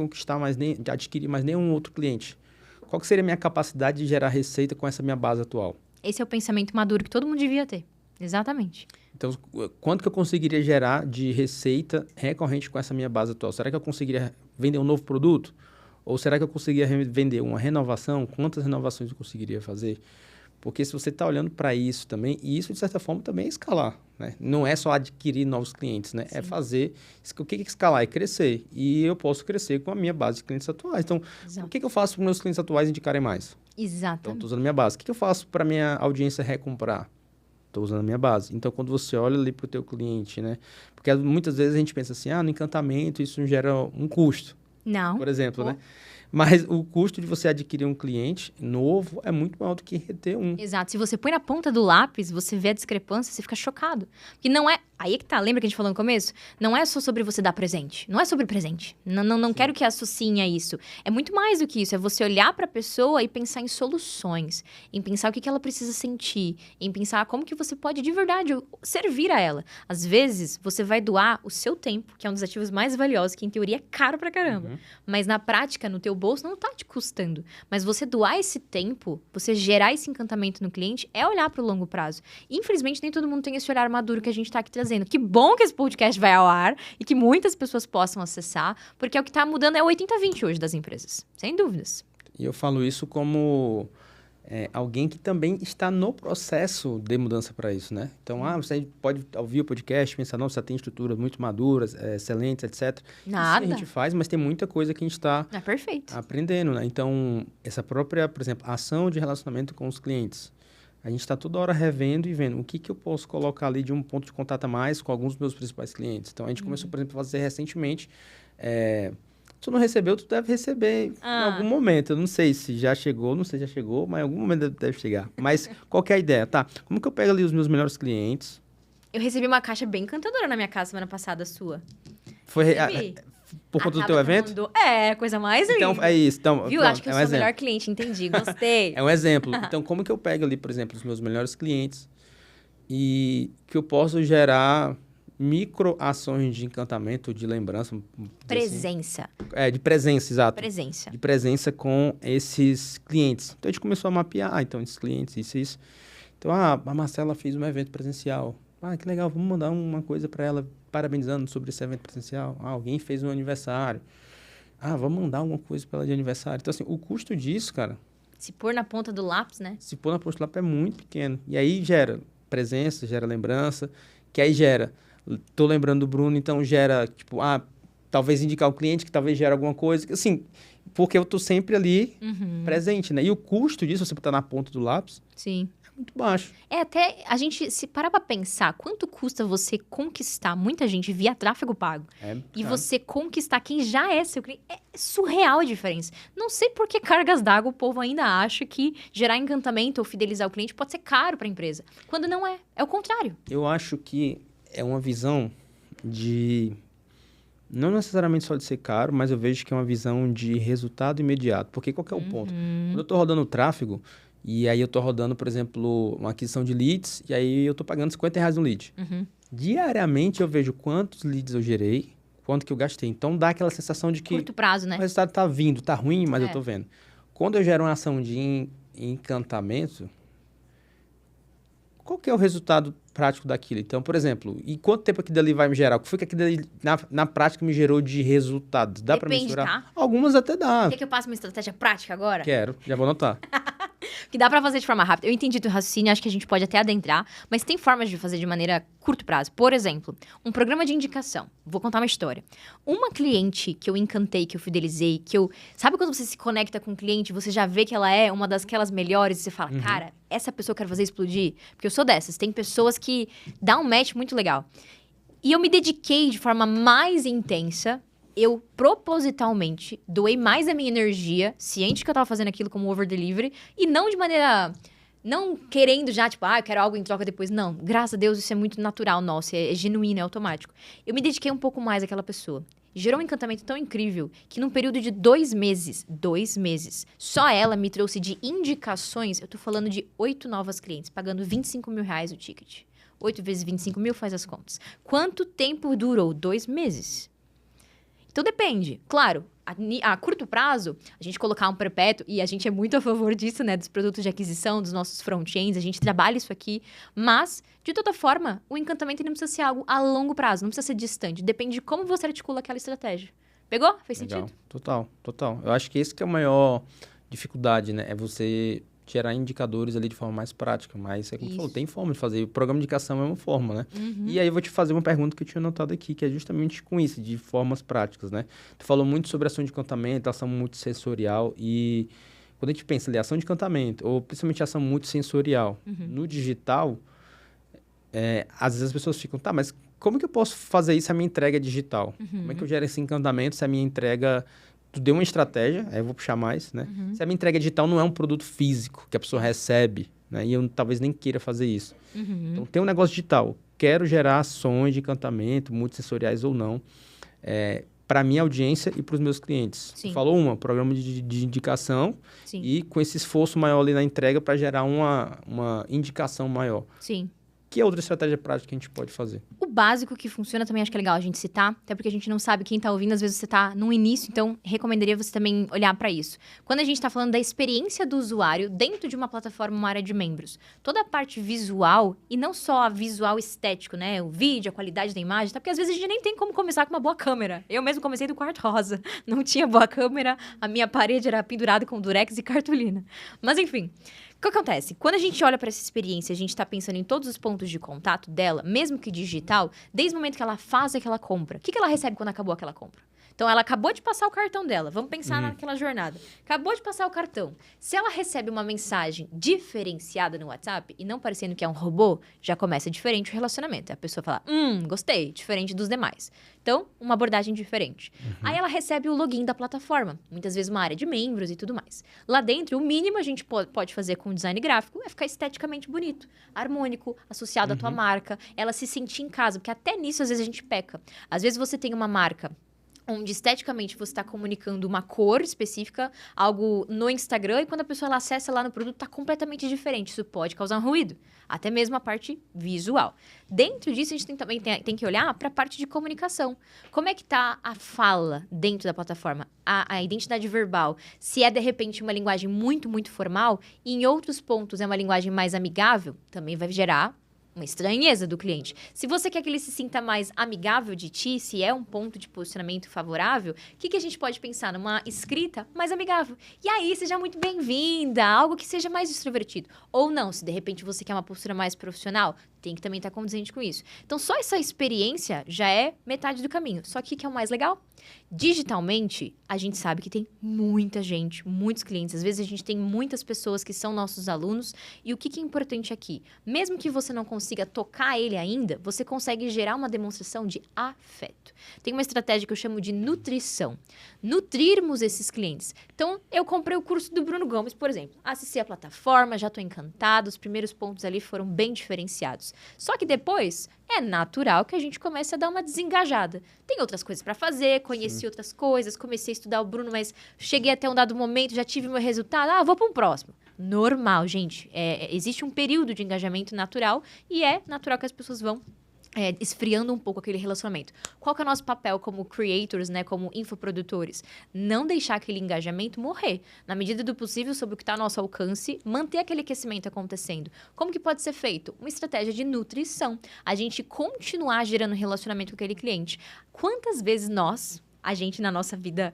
adquirir mais nenhum outro cliente? Qual que seria a minha capacidade de gerar receita com essa minha base atual? Esse é o pensamento maduro que todo mundo devia ter. Exatamente. Então, quanto que eu conseguiria gerar de receita recorrente com essa minha base atual? Será que eu conseguiria vender um novo produto? Ou será que eu conseguiria vender uma renovação? Quantas renovações eu conseguiria fazer? Porque se você está olhando para isso também, e isso, de certa forma, também é escalar, né? Não é só adquirir novos clientes, né? Sim. É fazer... O que é escalar? É crescer. E eu posso crescer com a minha base de clientes atuais. Então, exato. O que eu faço para os meus clientes atuais indicarem mais? Exato. Então, estou usando a minha base. O que eu faço para a minha audiência recomprar? Estou usando a minha base. Então, quando você olha ali para o teu cliente, né? Porque muitas vezes a gente pensa assim, no encantamento isso gera um custo. Não. Por exemplo, né? Mas o custo de você adquirir um cliente novo é muito maior do que reter um. Exato. Se você põe na ponta do lápis, você vê a discrepância, você fica chocado. Porque não é... Aí é que tá. Lembra que a gente falou no começo? Não é só sobre você dar presente. Não é sobre presente. Não quero que associem a isso. É muito mais do que isso. É você olhar pra pessoa e pensar em soluções. Em pensar o que ela precisa sentir. Em pensar como que você pode, de verdade, servir a ela. Às vezes, você vai doar o seu tempo, que é um dos ativos mais valiosos, que em teoria é caro pra caramba. Mas na prática, no teu bolso, não tá te custando. Mas você doar esse tempo, você gerar esse encantamento no cliente, é olhar para o longo prazo. Infelizmente, nem todo mundo tem esse olhar maduro que a gente tá aqui trazendo. Que bom que esse podcast vai ao ar e que muitas pessoas possam acessar, porque é o que tá mudando é o 80-20 hoje das empresas. Sem dúvidas. E eu falo isso como alguém que também está no processo de mudança para isso, né? Então, você pode ouvir o podcast, pensar, não, você tem estruturas muito maduras, excelentes, etc. Nada. Isso a gente faz, mas tem muita coisa que a gente está Perfeito. aprendendo, né? Então, essa própria, por exemplo, ação de relacionamento com os clientes. A gente está toda hora revendo e vendo o que eu posso colocar ali de um ponto de contato a mais com alguns dos meus principais clientes. Então, a gente começou, por exemplo, a fazer recentemente... Se tu não recebeu, tu deve receber em algum momento. Eu não sei se já chegou, não sei se já chegou, mas em algum momento deve chegar. Mas qual que é a ideia? Tá, como que eu pego ali os meus melhores clientes? Eu recebi uma caixa bem encantadora na minha casa semana passada, sua. Foi Recebi. por conta do A teu Tabata evento? mandou. Coisa mais linda. Então, é isso. Então, Viu? pronto, Acho que eu um sou o exemplo. melhor cliente, entendi. Gostei. É um exemplo. Então, como que eu pego ali, por exemplo, os meus melhores clientes e que eu posso gerar micro-ações de encantamento, de lembrança. Presença. Assim. De presença, exato. Presença. De presença com esses clientes. Então, a gente começou a mapear, então, esses clientes, isso. Então, a Marcela fez um evento presencial. Que legal, vamos mandar uma coisa para ela, parabenizando sobre esse evento presencial. Alguém fez um aniversário. Vamos mandar alguma coisa para ela de aniversário. Então, assim, o custo disso, cara... Se pôr na ponta do lápis, né? Se pôr na ponta do lápis é muito pequeno. E aí gera presença, gera lembrança, que aí gera... Tô lembrando do Bruno, então gera, tipo, talvez indicar o cliente, que talvez gere alguma coisa. Assim, porque eu tô sempre ali presente, né? E o custo disso, você botar na ponta do lápis, Sim. é muito baixo. Até a gente, se parar pra pensar, quanto custa você conquistar muita gente via tráfego pago e você conquistar quem já é seu cliente, é surreal a diferença. Não sei por que cargas d'água o povo ainda acha que gerar encantamento ou fidelizar o cliente pode ser caro pra empresa, quando não é. É o contrário. Eu acho que é uma visão de... Não necessariamente só de ser caro, mas eu vejo que é uma visão de resultado imediato. Porque qual que é o ponto? Quando eu estou rodando tráfego, e aí eu estou rodando, por exemplo, uma aquisição de leads, e aí eu estou pagando R$50 no lead. Diariamente eu vejo quantos leads eu gerei, quanto que eu gastei. Então dá aquela sensação de que... Curto prazo, né? O resultado está vindo, está ruim, mas eu estou vendo. Quando eu gero uma ação de encantamento... Qual que é o resultado prático daquilo? Então, por exemplo, e quanto tempo aquilo dali vai me gerar? O que foi que aquilo dali, na prática, me gerou de resultados? Dá para mensurar? Tá? Algumas até dá. Quer que eu passe uma estratégia prática agora? Quero, já vou anotar. Que dá pra fazer de forma rápida. Eu entendi teu raciocínio, acho que a gente pode até adentrar, mas tem formas de fazer de maneira curto prazo. Por exemplo, um programa de indicação. Vou contar uma história. Uma cliente que eu encantei, que eu fidelizei, que eu... Sabe quando você se conecta com um cliente, você já vê que ela é uma daquelas melhores e você fala, cara, essa pessoa eu quero fazer explodir? Porque eu sou dessas. Tem pessoas que dá um match muito legal. E eu me dediquei de forma mais intensa. Eu, propositalmente, doei mais a minha energia, ciente que eu tava fazendo aquilo como over-delivery, e não de maneira... Não querendo já, tipo, eu quero algo em troca depois. Não, graças a Deus, isso é muito natural nosso, é genuíno, é automático. Eu me dediquei um pouco mais àquela pessoa. Gerou um encantamento tão incrível que num período de 2 meses, só ela me trouxe de indicações, eu tô falando de 8 novas clientes, pagando R$25 mil o ticket. 8 vezes 25 mil, faz as contas. Quanto tempo durou? 2 meses. Então depende. Claro, a curto prazo, a gente colocar um perpétuo, e a gente é muito a favor disso, né? Dos produtos de aquisição, dos nossos front-ends, a gente trabalha isso aqui. Mas, de toda forma, o encantamento não precisa ser algo a longo prazo, não precisa ser distante. Depende de como você articula aquela estratégia. Pegou? Fez Legal. sentido? Total. Eu acho que esse que é a maior dificuldade, né? É você gerar indicadores ali de forma mais prática. Mas, como você falou, tem forma de fazer. O programa de indicação é uma forma, né? E aí eu vou te fazer uma pergunta que eu tinha anotado aqui, que é justamente com isso, de formas práticas, né? Tu falou muito sobre ação de encantamento, ação multissensorial e... Quando a gente pensa ali, ação de encantamento, ou principalmente ação multissensorial, no digital, às vezes as pessoas ficam, mas como que eu posso fazer isso se a minha entrega é digital? Como é que eu gero esse encantamento se a minha entrega... Tu deu uma estratégia, aí eu vou puxar mais, né? Se a minha entrega digital não é um produto físico que a pessoa recebe, né? E eu talvez nem queira fazer isso. Então, tem um negócio digital. Quero gerar ações de encantamento, multissensoriais ou não, para a minha audiência e para os meus clientes. Sim. Tu falou programa de indicação. Sim. E com esse esforço maior ali na entrega para gerar uma indicação maior. Sim. Que outra estratégia prática a gente pode fazer? O básico que funciona também acho que é legal a gente citar, até porque a gente não sabe quem tá ouvindo, às vezes você tá no início, então recomendaria você também olhar para isso. Quando a gente tá falando da experiência do usuário dentro de uma plataforma, uma área de membros, toda a parte visual, e não só a visual estético, né? O vídeo, a qualidade da imagem, tá? Porque às vezes a gente nem tem como começar com uma boa câmera. Eu mesmo comecei do quarto rosa, não tinha boa câmera, a minha parede era pendurada com durex e cartolina. Mas enfim... O que acontece? Quando a gente olha para essa experiência, a gente está pensando em todos os pontos de contato dela, mesmo que digital, desde o momento que ela faz aquela compra. O que ela recebe quando acabou aquela compra? Então, ela acabou de passar o cartão dela. Vamos pensar naquela jornada. Acabou de passar o cartão. Se ela recebe uma mensagem diferenciada no WhatsApp, e não parecendo que é um robô, já começa diferente o relacionamento. A pessoa fala, gostei, diferente dos demais. Então, uma abordagem diferente. Aí ela recebe o login da plataforma. Muitas vezes uma área de membros e tudo mais. Lá dentro, o mínimo a gente pode fazer com design gráfico é ficar esteticamente bonito, harmônico, associado à tua marca. Ela se sentir em casa, porque até nisso às vezes a gente peca. Às vezes você tem uma marca onde esteticamente você está comunicando uma cor específica, algo no Instagram, e quando a pessoa ela acessa lá no produto, está completamente diferente. Isso pode causar um ruído, até mesmo a parte visual. Dentro disso, a gente também tem que olhar para a parte de comunicação. Como é que está a fala dentro da plataforma? A identidade verbal. Se é, de repente, uma linguagem muito, muito formal, e em outros pontos é uma linguagem mais amigável, também vai gerar uma estranheza do cliente. Se você quer que ele se sinta mais amigável de ti, se é um ponto de posicionamento favorável, o que a gente pode pensar? Numa escrita mais amigável. E aí, seja muito bem-vinda, algo que seja mais extrovertido. Ou não, se de repente você quer uma postura mais profissional, tem que também estar condizente com isso. Então, só essa experiência já é metade do caminho. Só que o que é o mais legal? Digitalmente, a gente sabe que tem muita gente, muitos clientes. Às vezes, a gente tem muitas pessoas que são nossos alunos. E o que é importante aqui? Mesmo que você não consiga tocar ele ainda, você consegue gerar uma demonstração de afeto. Tem uma estratégia que eu chamo de nutrição. Nutrirmos esses clientes. Então, eu comprei o curso do Bruno Gomes, por exemplo. Assisti a plataforma, já estou encantada. Os primeiros pontos ali foram bem diferenciados. Só que depois, é natural que a gente comece a dar uma desengajada. Tem outras coisas para fazer, conheci outras coisas, comecei a estudar o Bruno, mas cheguei até um dado momento, já tive meu resultado, vou para um próximo. Normal, gente. Existe um período de engajamento natural e é natural que as pessoas vão esfriando um pouco aquele relacionamento. Qual que é o nosso papel como creators, né, como infoprodutores? Não deixar aquele engajamento morrer. Na medida do possível, sobre o que está ao nosso alcance, manter aquele aquecimento acontecendo. Como que pode ser feito? Uma estratégia de nutrição. A gente continuar gerando relacionamento com aquele cliente. Quantas vezes a gente na nossa vida,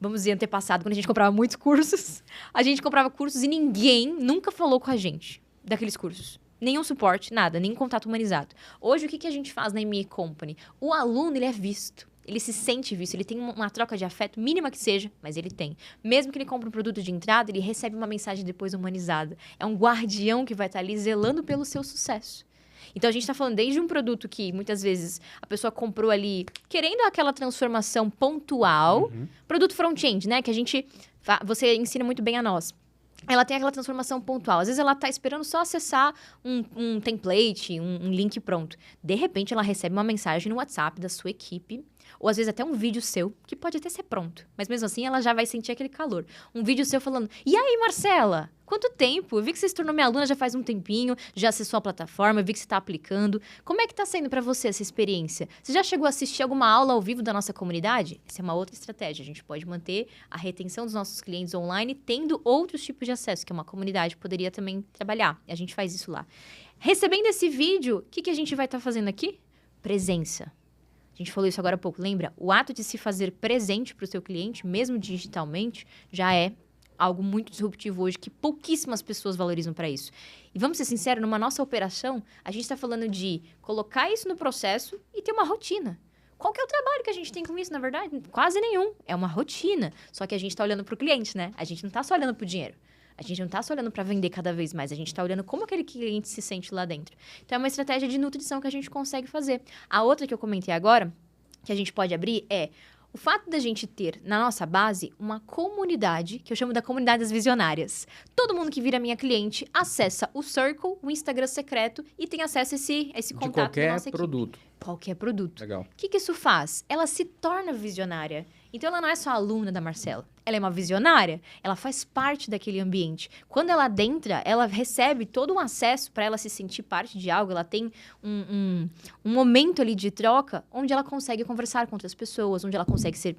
vamos dizer, antepassado, quando a gente comprava muitos cursos, a gente comprava cursos e ninguém nunca falou com a gente daqueles cursos. Nenhum suporte, nada, nem contato humanizado. Hoje, o que a gente faz na ME Company? O aluno, ele é visto. Ele se sente visto, ele tem uma troca de afeto, mínima que seja, mas ele tem. Mesmo que ele compre um produto de entrada, ele recebe uma mensagem depois humanizada. É um guardião que vai estar ali zelando pelo seu sucesso. Então, a gente está falando desde um produto que, muitas vezes, a pessoa comprou ali, querendo aquela transformação pontual. Produto front-end, né? Que você ensina muito bem a nós. Ela tem aquela transformação pontual. Às vezes, ela está esperando só acessar um template, um link pronto. De repente, ela recebe uma mensagem no WhatsApp da sua equipe, ou às vezes até um vídeo seu, que pode até ser pronto. Mas mesmo assim, ela já vai sentir aquele calor. Um vídeo seu falando, e aí, Marcela? Quanto tempo? Eu vi que você se tornou minha aluna já faz um tempinho, já acessou a plataforma, eu vi que você está aplicando. Como é que está sendo para você essa experiência? Você já chegou a assistir alguma aula ao vivo da nossa comunidade? Essa é uma outra estratégia. A gente pode manter a retenção dos nossos clientes online, tendo outros tipos de acesso, que uma comunidade poderia também trabalhar. E a gente faz isso lá. Recebendo esse vídeo, o que a gente vai estar fazendo aqui? Presença. A gente falou isso agora há pouco, lembra? O ato de se fazer presente para o seu cliente, mesmo digitalmente, já é algo muito disruptivo hoje, que pouquíssimas pessoas valorizam para isso. E vamos ser sinceros, numa nossa operação, a gente está falando de colocar isso no processo e ter uma rotina. Qual que é o trabalho que a gente tem com isso, na verdade? Quase nenhum. É uma rotina. Só que a gente está olhando para o cliente, né? A gente não está só olhando para o dinheiro. A gente não está só olhando para vender cada vez mais. A gente está olhando como aquele cliente se sente lá dentro. Então, é uma estratégia de nutrição que a gente consegue fazer. A outra que eu comentei agora, que a gente pode abrir, é o fato da gente ter, na nossa base, uma comunidade, que eu chamo da comunidade das visionárias. Todo mundo que vira minha cliente acessa o Circle, o Instagram secreto, e tem acesso a esse contato da nossa equipe. Qualquer produto. Qualquer produto. Legal. O que isso faz? Ela se torna visionária. Então, ela não é só aluna da Marcela. Ela é uma visionária. Ela faz parte daquele ambiente. Quando ela adentra, ela recebe todo um acesso para ela se sentir parte de algo. Ela tem um momento ali de troca onde ela consegue conversar com outras pessoas, onde ela consegue ser...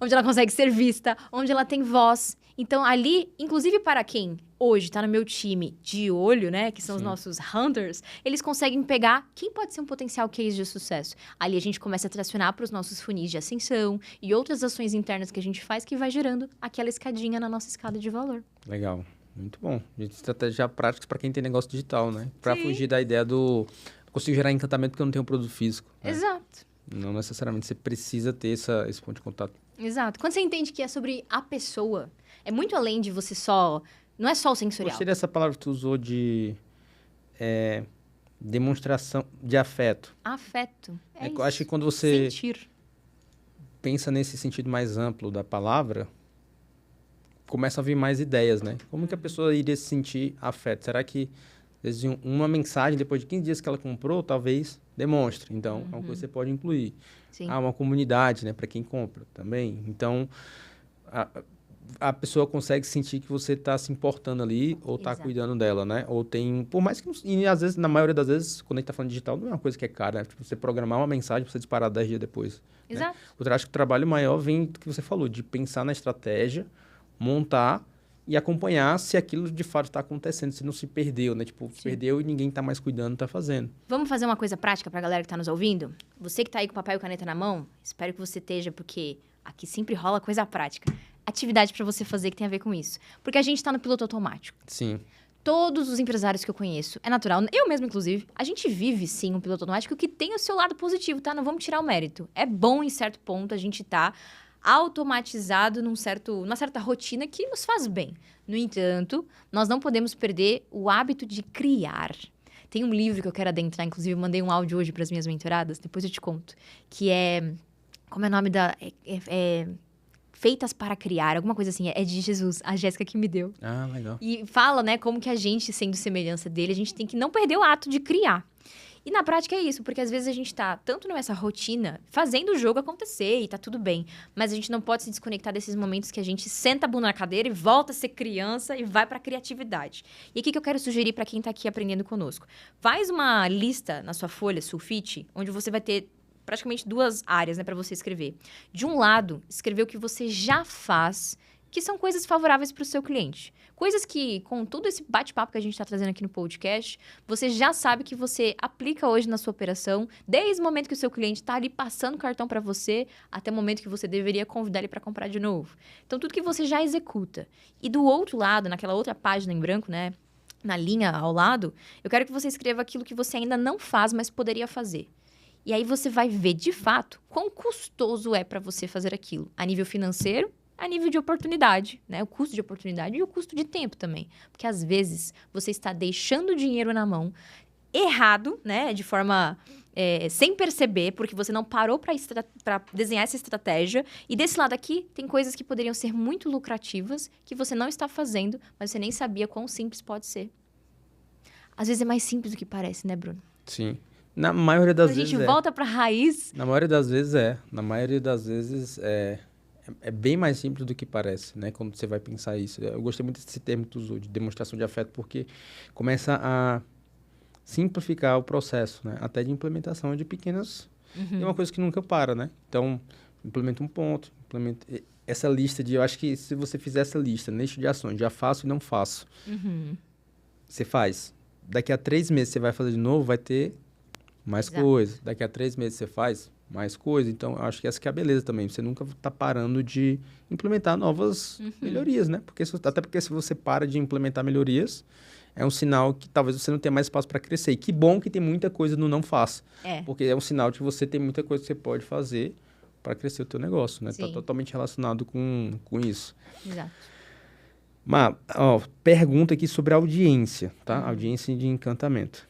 onde ela consegue ser vista, onde ela tem voz. Então, ali, inclusive para quem hoje tá no meu time de olho, né, que são os nossos hunters, eles conseguem pegar quem pode ser um potencial case de sucesso. Ali a gente começa a tracionar para os nossos funis de ascensão e outras ações internas que a gente faz que vai gerando aquela escadinha na nossa escada de valor. Legal. Muito bom. Estratégia prática para quem tem negócio digital, né? Para Sim. fugir da ideia do... consigo gerar encantamento porque eu não tenho um produto físico. Né? Exato. Não necessariamente você precisa ter esse ponto de contato. Exato. Quando você entende que é sobre a pessoa, é muito além de você só... Não é só o sensorial. Gostei dessa palavra que tu usou de demonstração de afeto. Afeto. É Eu isso. acho que quando você Sentir. pensa nesse sentido mais amplo da palavra, começam a vir mais ideias, né? Como que a pessoa iria se sentir afeto? Será que às vezes, uma mensagem depois de 15 dias que ela comprou, talvez demonstre. Então, é uma coisa que você pode incluir. Sim. Uma comunidade, né? Para quem compra também. Então, a pessoa consegue sentir que você está se importando ali ou está Exato. cuidando dela, né? Ou tem... Por mais que... E às vezes, na maioria das vezes, quando a gente está falando digital, não é uma coisa que é cara, né? Tipo, você programar uma mensagem para você disparar 10 dias depois. Exato. Né? Eu acho que o trabalho maior vem do que você falou, de pensar na estratégia, montar e acompanhar se aquilo de fato está acontecendo, se não se perdeu, né? Tipo, Sim. perdeu e ninguém está mais cuidando, está fazendo. Vamos fazer uma coisa prática pra galera que tá nos ouvindo? Você que tá aí com papel e caneta na mão, espero que você esteja, porque aqui sempre rola coisa prática. Atividade pra você fazer que tem a ver com isso. Porque a gente tá no piloto automático. Sim. Todos os empresários que eu conheço, é natural, eu mesmo inclusive, a gente vive sim um piloto automático que tem o seu lado positivo, tá? Não vamos tirar o mérito. É bom em certo ponto a gente tá automatizado numa certa rotina que nos faz bem. No entanto, nós não podemos perder o hábito de criar. Tem um livro que eu quero adentrar, inclusive eu mandei um áudio hoje para as minhas mentoradas, depois eu te conto, que é... Como é o nome da... Feitas para Criar, alguma coisa assim. É de Jesus, a Jéssica que me deu. Ah, legal. E fala, né, como que a gente, sendo semelhança dele, a gente tem que não perder o ato de criar. E na prática é isso, porque às vezes a gente tá tanto nessa rotina, fazendo o jogo acontecer e tá tudo bem. Mas a gente não pode se desconectar desses momentos que a gente senta a bunda na cadeira e volta a ser criança e vai pra criatividade. E o que eu quero sugerir pra quem tá aqui aprendendo conosco? Faz uma lista na sua folha, sulfite, onde você vai ter praticamente 2 áreas, né, para você escrever. De um lado, escrever o que você já faz, que são coisas favoráveis para o seu cliente. Coisas que, com todo esse bate-papo que a gente está trazendo aqui no podcast, você já sabe que você aplica hoje na sua operação, desde o momento que o seu cliente está ali passando o cartão para você, até o momento que você deveria convidar ele para comprar de novo. Então, tudo que você já executa. E do outro lado, naquela outra página em branco, né, na linha ao lado, eu quero que você escreva aquilo que você ainda não faz, mas poderia fazer. E aí você vai ver, de fato, quão custoso é para você fazer aquilo. A nível financeiro, a nível de oportunidade, né? O custo de oportunidade e o custo de tempo também. Porque, às vezes, você está deixando o dinheiro na mão errado, né? De forma... sem perceber, porque você não parou para desenhar essa estratégia. E desse lado aqui, tem coisas que poderiam ser muito lucrativas, que você não está fazendo, mas você nem sabia quão simples pode ser. Às vezes é mais simples do que parece, né, Bruno? Sim. Na maioria das vezes a gente volta pra raiz. Na maioria das vezes Na maioria das vezes é bem mais simples do que parece, né? Quando você vai pensar isso. Eu gostei muito desse termo que tu usou, de demonstração de afeto, porque começa a simplificar o processo, né? Até de implementação de pequenas... É uma coisa que nunca para, né? Então, implementa um ponto, implementa... Essa lista de... Eu acho que se você fizer essa lista de ações, já faço e não faço, você faz. Daqui a 3 meses você vai fazer de novo, vai ter... mais coisa. Daqui a 3 meses você faz mais coisa. Então, eu acho que essa que é a beleza também. Você nunca está parando de implementar novas melhorias, né? Até porque se você para de implementar melhorias, é um sinal que talvez você não tenha mais espaço para crescer. E que bom que tem muita coisa no não faça. Porque é um sinal de que você tem muita coisa que você pode fazer para crescer o teu negócio, né? Está totalmente relacionado com isso. Exato. Mas, pergunta aqui sobre a audiência, tá? Audiência de encantamento.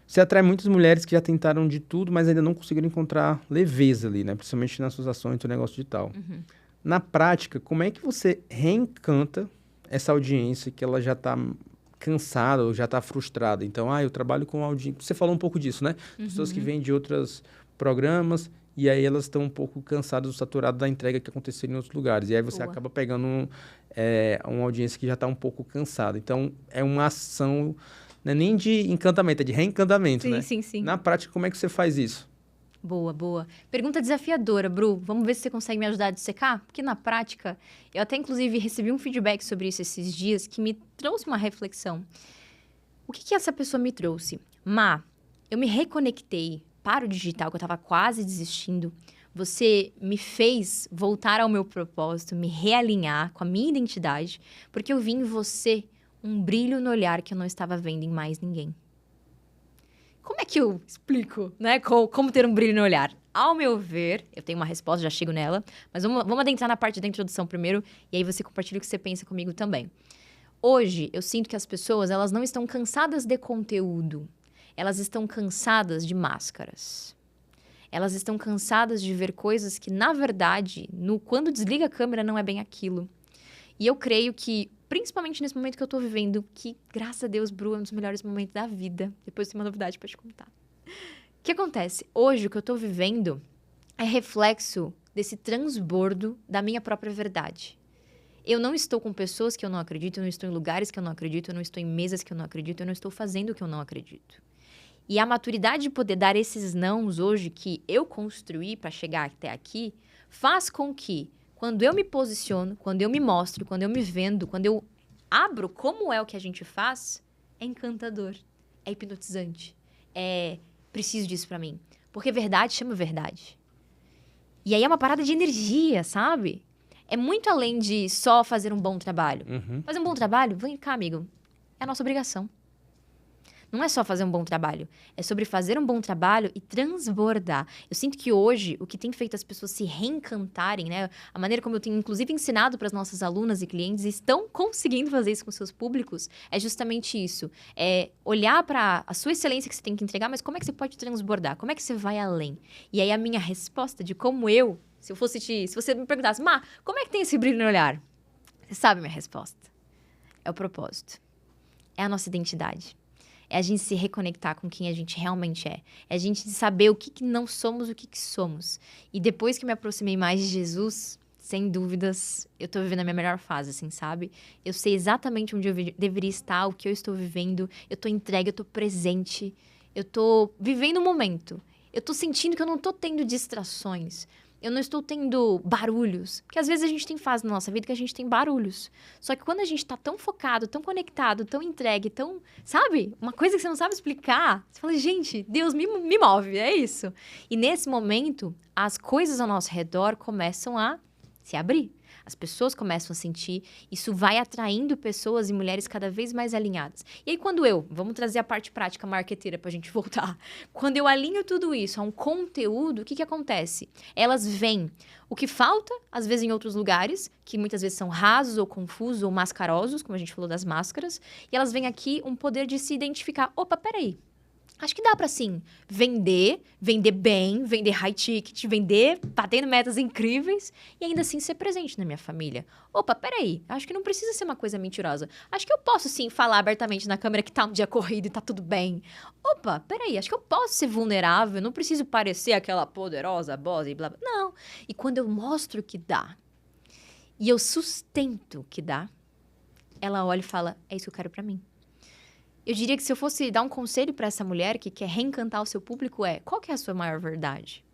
Você atrai muitas mulheres que já tentaram de tudo, mas ainda não conseguiram encontrar leveza ali, né? Principalmente nas suas ações do negócio digital. Na prática, como é que você reencanta essa audiência que ela já está cansada ou já está frustrada? Então, eu trabalho com audiência... Você falou um pouco disso, né? Pessoas que vêm de outros programas e aí elas estão um pouco cansadas ou saturadas da entrega que aconteceu em outros lugares. E aí você Boa. acaba pegando uma audiência que já está um pouco cansada. Então, é uma ação, não é nem de encantamento, é de reencantamento, Sim, né? sim, sim. Na prática, como é que você faz isso? Boa, boa. Pergunta desafiadora, Bru. Vamos ver se você consegue me ajudar a dissecar? Porque na prática, eu até inclusive recebi um feedback sobre isso esses dias que me trouxe uma reflexão. O que essa pessoa me trouxe? Eu me reconectei para o digital, que eu estava quase desistindo. Você me fez voltar ao meu propósito, me realinhar com a minha identidade, porque eu vi em você um brilho no olhar que eu não estava vendo em mais ninguém. Como é que eu explico, né? Como ter um brilho no olhar? Ao meu ver, eu tenho uma resposta, já chego nela, mas vamos adentrar na parte da introdução primeiro, e aí você compartilha o que você pensa comigo também. Hoje, eu sinto que as pessoas, elas não estão cansadas de conteúdo. Elas estão cansadas de máscaras. Elas estão cansadas de ver coisas que, na verdade, quando desliga a câmera, não é bem aquilo. E eu creio que, principalmente nesse momento que eu tô vivendo, que, graças a Deus, Bru, é um dos melhores momentos da vida. Depois tem uma novidade pra te contar. O que acontece? Hoje, o que eu tô vivendo é reflexo desse transbordo da minha própria verdade. Eu não estou com pessoas que eu não acredito, eu não estou em lugares que eu não acredito, eu não estou em mesas que eu não acredito, eu não estou fazendo o que eu não acredito. E a maturidade de poder dar esses nãos hoje que eu construí para chegar até aqui, faz com que, quando eu me posiciono, quando eu me mostro, quando eu me vendo, quando eu abro como é o que a gente faz, é encantador, é hipnotizante, preciso disso para mim. Porque verdade chama verdade. E aí é uma parada de energia, sabe? É muito além de só fazer um bom trabalho. Uhum. Fazer um bom trabalho? Vem cá, amigo. É a nossa obrigação. Não é só fazer um bom trabalho. É sobre fazer um bom trabalho e transbordar. Eu sinto que hoje, o que tem feito as pessoas se reencantarem, né? A maneira como eu tenho, inclusive, ensinado para as nossas alunas e clientes, e estão conseguindo fazer isso com seus públicos, é justamente isso. É olhar para a sua excelência que você tem que entregar, mas como é que você pode transbordar? Como é que você vai além? E aí, a minha resposta de como se você me perguntasse, como é que tem esse brilho no olhar? Você sabe a minha resposta. É o propósito. É a nossa identidade. É a gente se reconectar com quem a gente realmente é. É a gente saber o que não somos, o que somos. E depois que eu me aproximei mais de Jesus, sem dúvidas, eu tô vivendo a minha melhor fase, assim, sabe? Eu sei exatamente onde eu deveria estar, o que eu estou vivendo. Eu tô entregue, eu tô presente. Eu tô vivendo o momento. Eu tô sentindo que eu não tô tendo distrações. Eu não estou tendo barulhos. Porque às vezes a gente tem fase na nossa vida que a gente tem barulhos. Só que quando a gente tá tão focado, tão conectado, tão entregue, tão... Sabe? Uma coisa que você não sabe explicar. Você fala, gente, Deus me move, é isso. E nesse momento, as coisas ao nosso redor começam a se abrir. As pessoas começam a sentir, isso vai atraindo pessoas e mulheres cada vez mais alinhadas. E aí vamos trazer a parte prática marqueteira pra gente voltar. Quando eu alinho tudo isso a um conteúdo, o que acontece? Elas veem o que falta, às vezes em outros lugares, que muitas vezes são rasos ou confusos ou mascarosos, como a gente falou das máscaras, e elas veem aqui um poder de se identificar. Opa, peraí. Acho que dá pra, sim, vender bem, vender high ticket, batendo metas incríveis e ainda assim ser presente na minha família. Opa, peraí, acho que não precisa ser uma coisa mentirosa. Acho que eu posso, sim, falar abertamente na câmera que tá um dia corrido e tá tudo bem. Opa, peraí, acho que eu posso ser vulnerável, não preciso parecer aquela poderosa boss e blá, blá. Não. E quando eu mostro que dá, e eu sustento que dá, ela olha e fala, é isso que eu quero pra mim. Eu diria que se eu fosse dar um conselho para essa mulher que quer reencantar o seu público qual que é a sua maior verdade?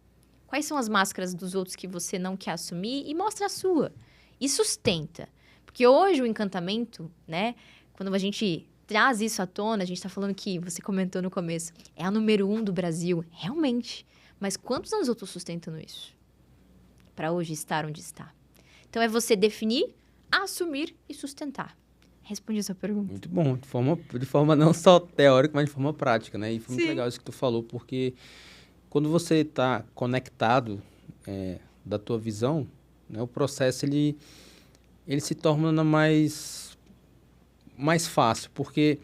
Quais são as máscaras dos outros que você não quer assumir? E mostra a sua. E sustenta. Porque hoje o encantamento, né? Quando a gente traz isso à tona, a gente tá falando que, você comentou no começo, é a número 1 do Brasil. Realmente. Mas quantos anos eu tô sustentando isso? Para hoje estar onde está. Então é você definir, assumir e sustentar. Respondi a sua pergunta. Muito bom, de forma não só teórica, mas de forma prática, né? E foi muito Sim. legal isso que tu falou, porque quando você está conectado da tua visão, né, o processo ele se torna mais fácil, porque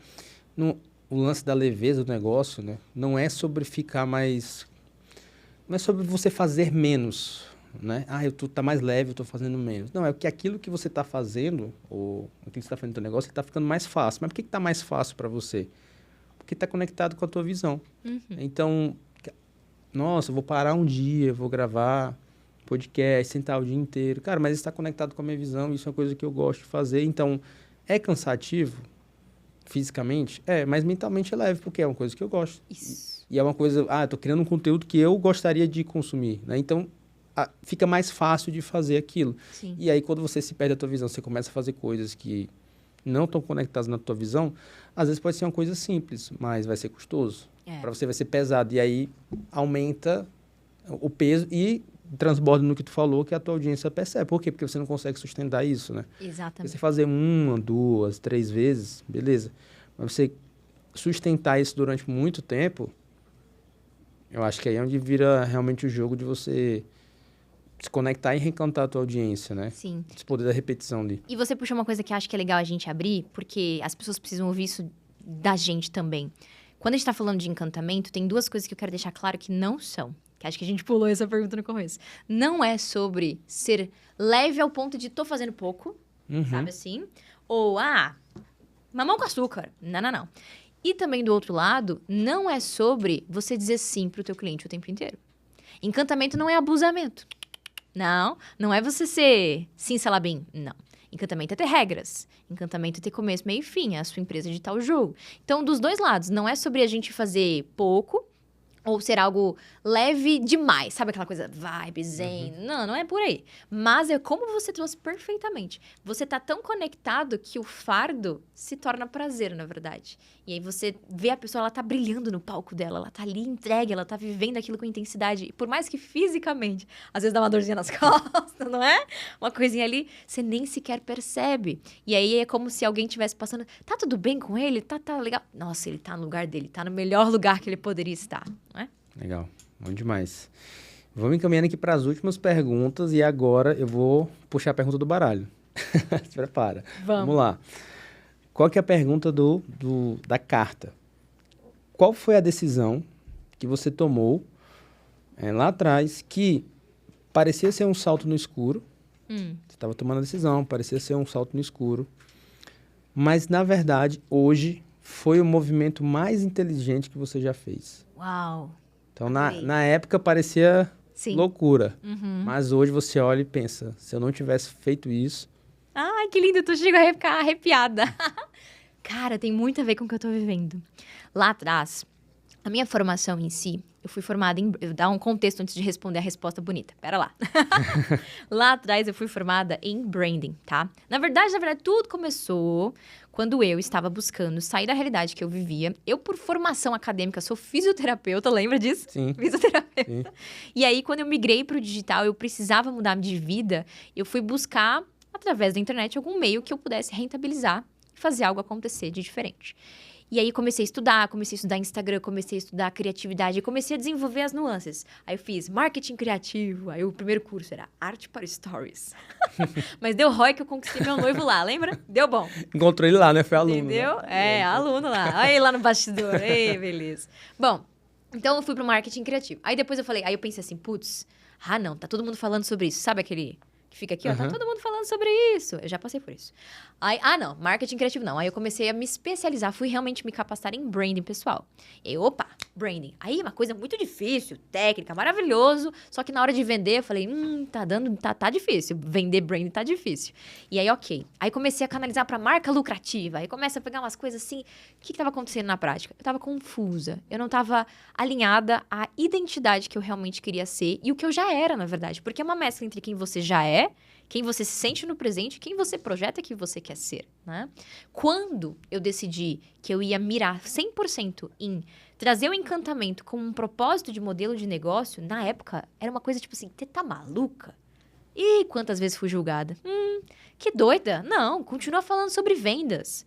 o lance da leveza do negócio, né, não é sobre ficar mais... Não é sobre você fazer menos, né? Tá mais leve, eu tô fazendo menos. Não, é que aquilo que você tá fazendo, ou aquilo que você tá fazendo no teu negócio, ele tá ficando mais fácil. Mas por que tá mais fácil para você? Porque tá conectado com a tua visão. Uhum. Então, nossa, eu vou parar um dia, vou gravar podcast, sentar o dia inteiro. Cara, mas isso está conectado com a minha visão, isso é uma coisa que eu gosto de fazer. Então, é cansativo fisicamente? É, mas mentalmente é leve, porque é uma coisa que eu gosto. Isso. E é uma coisa, eu tô criando um conteúdo que eu gostaria de consumir, né? Então, fica mais fácil de fazer aquilo. Sim. E aí, quando você se perde a tua visão, você começa a fazer coisas que não estão conectadas na tua visão, às vezes pode ser uma coisa simples, mas vai ser custoso. Para você vai ser pesado. E aí, aumenta o peso e transborda no que tu falou, que a tua audiência percebe. Por quê? Porque você não consegue sustentar isso, né? Porque Exatamente. você fazer 1, 2, 3 vezes, beleza. Mas você sustentar isso durante muito tempo, eu acho que aí é onde vira realmente o jogo de você se conectar e reencantar a tua audiência, né? Sim. Esse poder da repetição ali. E você puxou uma coisa que eu acho que é legal a gente abrir, porque as pessoas precisam ouvir isso da gente também. Quando a gente tá falando de encantamento, tem duas coisas que eu quero deixar claro que não são. Que acho que a gente pulou essa pergunta no começo. Não é sobre ser leve ao ponto de tô fazendo pouco, sabe assim? Ou, mamão com açúcar. Não, não, não. E também, do outro lado, não é sobre você dizer sim pro teu cliente o tempo inteiro. Encantamento não é abusamento. Não é você ser sim, salabim. Não. Encantamento é ter regras. Encantamento é ter começo, meio e fim. É a sua empresa de tal jogo. Então, dos dois lados, não é sobre a gente fazer pouco ou ser algo leve demais. Sabe aquela coisa vibe, zen? Não é por aí. Mas é como você trouxe perfeitamente. Você tá tão conectado que o fardo se torna prazer, na verdade. E aí você vê a pessoa, ela tá brilhando no palco dela. Ela tá ali entregue, ela tá vivendo aquilo com intensidade. E por mais que fisicamente, às vezes dá uma dorzinha nas costas, não é? Uma coisinha ali, você nem sequer percebe. E aí é como se alguém estivesse passando, tá tudo bem com ele? Tá legal? Nossa, ele tá no lugar dele, tá no melhor lugar que ele poderia estar, não é? Legal, bom demais. Vamos encaminhando aqui para as últimas perguntas e agora eu vou puxar a pergunta do baralho. Se prepara. Vamos lá. Qual que é a pergunta da carta? Qual foi a decisão que você tomou lá atrás que parecia ser um salto no escuro? Você estava tomando a decisão, parecia ser um salto no escuro. Mas, na verdade, hoje foi o movimento mais inteligente que você já fez. Uau! Então, na época, parecia Sim. loucura. Mas hoje você olha e pensa, se eu não tivesse feito isso... Ai, que lindo, tu chega a ficar arrepiada. Cara, tem muito a ver com o que eu tô vivendo. Lá atrás, a minha formação em si, eu fui formada em... Eu vou dar um contexto antes de responder a resposta bonita. Pera lá. Lá atrás, eu fui formada em branding, tá? Na verdade, tudo começou quando eu estava buscando sair da realidade que eu vivia. Eu, por formação acadêmica, sou fisioterapeuta, lembra disso? Sim. Fisioterapeuta. Sim. E aí, quando eu migrei pro digital, eu precisava mudar de vida, eu fui buscar, através da internet, algum meio que eu pudesse rentabilizar e fazer algo acontecer de diferente. E aí, comecei a estudar Instagram, comecei a estudar criatividade, comecei a desenvolver as nuances. Aí eu fiz marketing criativo, aí o primeiro curso era arte para stories. Mas deu ROI que eu conquistei meu noivo lá, lembra? Deu bom. Encontrou ele lá, né? Foi aluno. Entendeu? Né? Aluno lá. Olha ele lá no bastidor. Ei, beleza. Bom, então eu fui pro marketing criativo. Aí depois aí eu pensei assim, putz, não, tá todo mundo falando sobre isso. Sabe aquele que fica aqui, ó? Tá todo mundo falando sobre isso. Eu já passei por isso. Aí, não, marketing criativo não. Aí eu comecei a me especializar, fui realmente me capacitar em branding pessoal. E aí, branding. Aí uma coisa muito difícil, técnica, maravilhoso. Só que na hora de vender, eu falei, tá difícil. Vender branding tá difícil. E aí, ok. Aí comecei a canalizar pra marca lucrativa. Aí começa a pegar umas coisas assim. O que tava acontecendo na prática? Eu tava confusa. Eu não tava alinhada à identidade que eu realmente queria ser e o que eu já era, na verdade. Porque é uma mescla entre quem você já é, quem você se sente no presente, quem você projeta que você quer ser, né? Quando eu decidi que eu ia mirar 100% em trazer o encantamento como um propósito de modelo de negócio, na época, era uma coisa tipo assim, você tá maluca? E quantas vezes fui julgada? Que doida! Não, continua falando sobre vendas.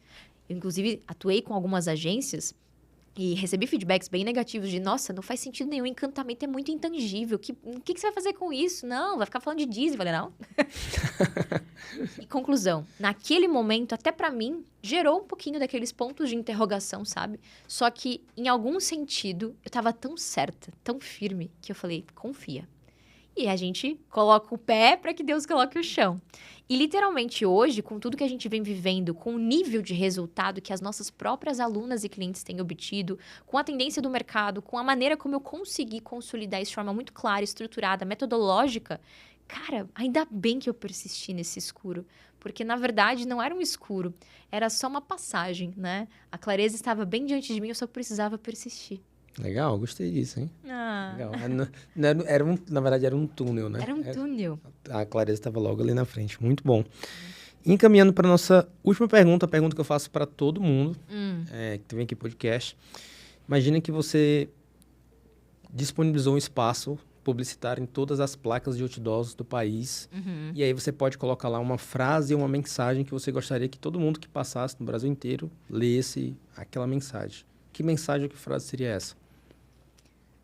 Eu, inclusive, atuei com algumas agências e recebi feedbacks bem negativos de, nossa, não faz sentido nenhum, encantamento é muito intangível. O que você vai fazer com isso? Não, vai ficar falando de Disney. Eu falei, não. E conclusão, naquele momento, até pra mim, gerou um pouquinho daqueles pontos de interrogação, sabe? Só que, em algum sentido, eu tava tão certa, tão firme, que eu falei, confia. e a gente coloca o pé para que Deus coloque o chão. E literalmente hoje, com tudo que a gente vem vivendo, com o nível de resultado que as nossas próprias alunas e clientes têm obtido, com a tendência do mercado, com a maneira como eu consegui consolidar isso de forma muito clara, estruturada, metodológica, cara, ainda bem que eu persisti nesse escuro. Porque, na verdade, não era um escuro, era só uma passagem, né? A clareza estava bem diante de mim, eu só precisava persistir. Legal, gostei disso, hein? Ah, Legal. Na verdade, era um túnel, né? era um túnel. A clareza estava logo ali na frente. Muito bom. Encaminhando para nossa última pergunta, a pergunta que eu faço para todo mundo que vem aqui podcast. Imagina que você disponibilizou um espaço publicitário em todas as placas de outdoors do país. E aí você pode colocar lá uma frase ou uma mensagem que você gostaria que todo mundo que passasse no Brasil inteiro lesse aquela mensagem. Que mensagem ou que frase seria essa?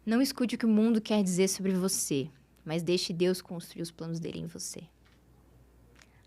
Não escute o que o mundo quer dizer sobre você, mas deixe Deus construir os planos dele em você.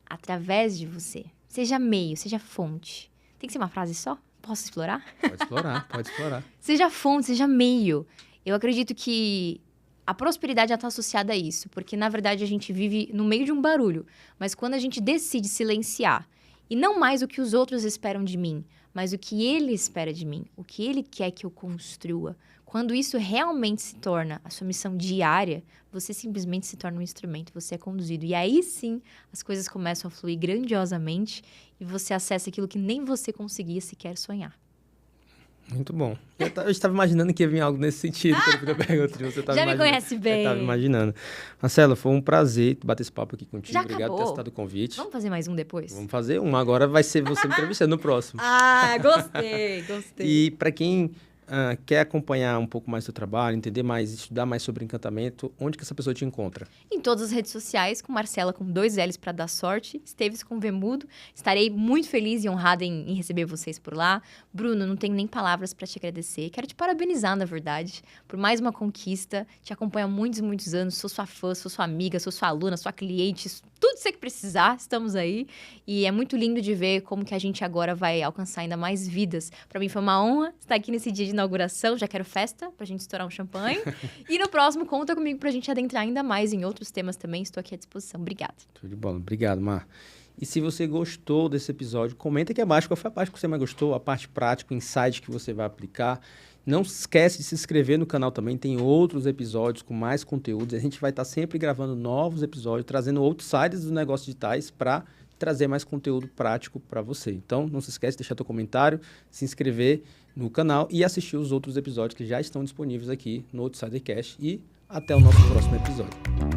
Através de você. Seja meio, seja fonte. Tem que ser uma frase só? Posso explorar? Pode explorar, pode explorar. Seja fonte, seja meio. Eu acredito que a prosperidade está associada a isso, porque na verdade a gente vive no meio de um barulho, mas quando a gente decide silenciar, e não mais o que os outros esperam de mim, mas o que ele espera de mim, o que ele quer que eu construa, quando isso realmente se torna a sua missão diária, você simplesmente se torna um instrumento, você é conduzido. E aí sim, as coisas começam a fluir grandiosamente e você acessa aquilo que nem você conseguia sequer sonhar. Muito bom. Eu estava imaginando que ia vir algo nesse sentido quando eu fiz a pergunta de você. Já me conhece bem. Eu estava imaginando. Marcela, foi um prazer bater esse papo aqui contigo. Já Obrigado por ter aceitado o convite. Vamos fazer mais um depois? Vamos fazer um. Agora vai ser você me entrevistando no próximo. Ah, gostei, gostei. E para quem quer acompanhar um pouco mais do seu trabalho, entender mais, estudar mais sobre encantamento, onde que essa pessoa te encontra? Em todas as redes sociais, com Marcela com 2 L's para dar sorte, Esteves com V mudo. Estarei muito feliz e honrada em receber vocês por lá. Bruno, não tenho nem palavras para te agradecer. Quero te parabenizar, na verdade, por mais uma conquista. Te acompanho há muitos, muitos anos. Sou sua fã, sou sua amiga, sou sua aluna, sua cliente. Tudo que você precisar, estamos aí. E é muito lindo de ver como que a gente agora vai alcançar ainda mais vidas. Para mim foi uma honra estar aqui nesse dia de inauguração. Já quero festa pra gente estourar um champanhe. E no próximo, conta comigo pra gente adentrar ainda mais em outros temas também. Estou aqui à disposição. Obrigada. Tudo de bola. Obrigado, Mar. E se você gostou desse episódio, comenta aqui abaixo qual foi a parte que você mais gostou, a parte prática, o insight que você vai aplicar. Não esquece de se inscrever no canal também, tem outros episódios com mais conteúdos. A gente vai estar sempre gravando novos episódios, trazendo outsiders dos negócios digitais para trazer mais conteúdo prático para você. Então, não se esquece de deixar teu comentário, se inscrever no canal e assistir os outros episódios que já estão disponíveis aqui no Outsidercast. E até o nosso próximo episódio.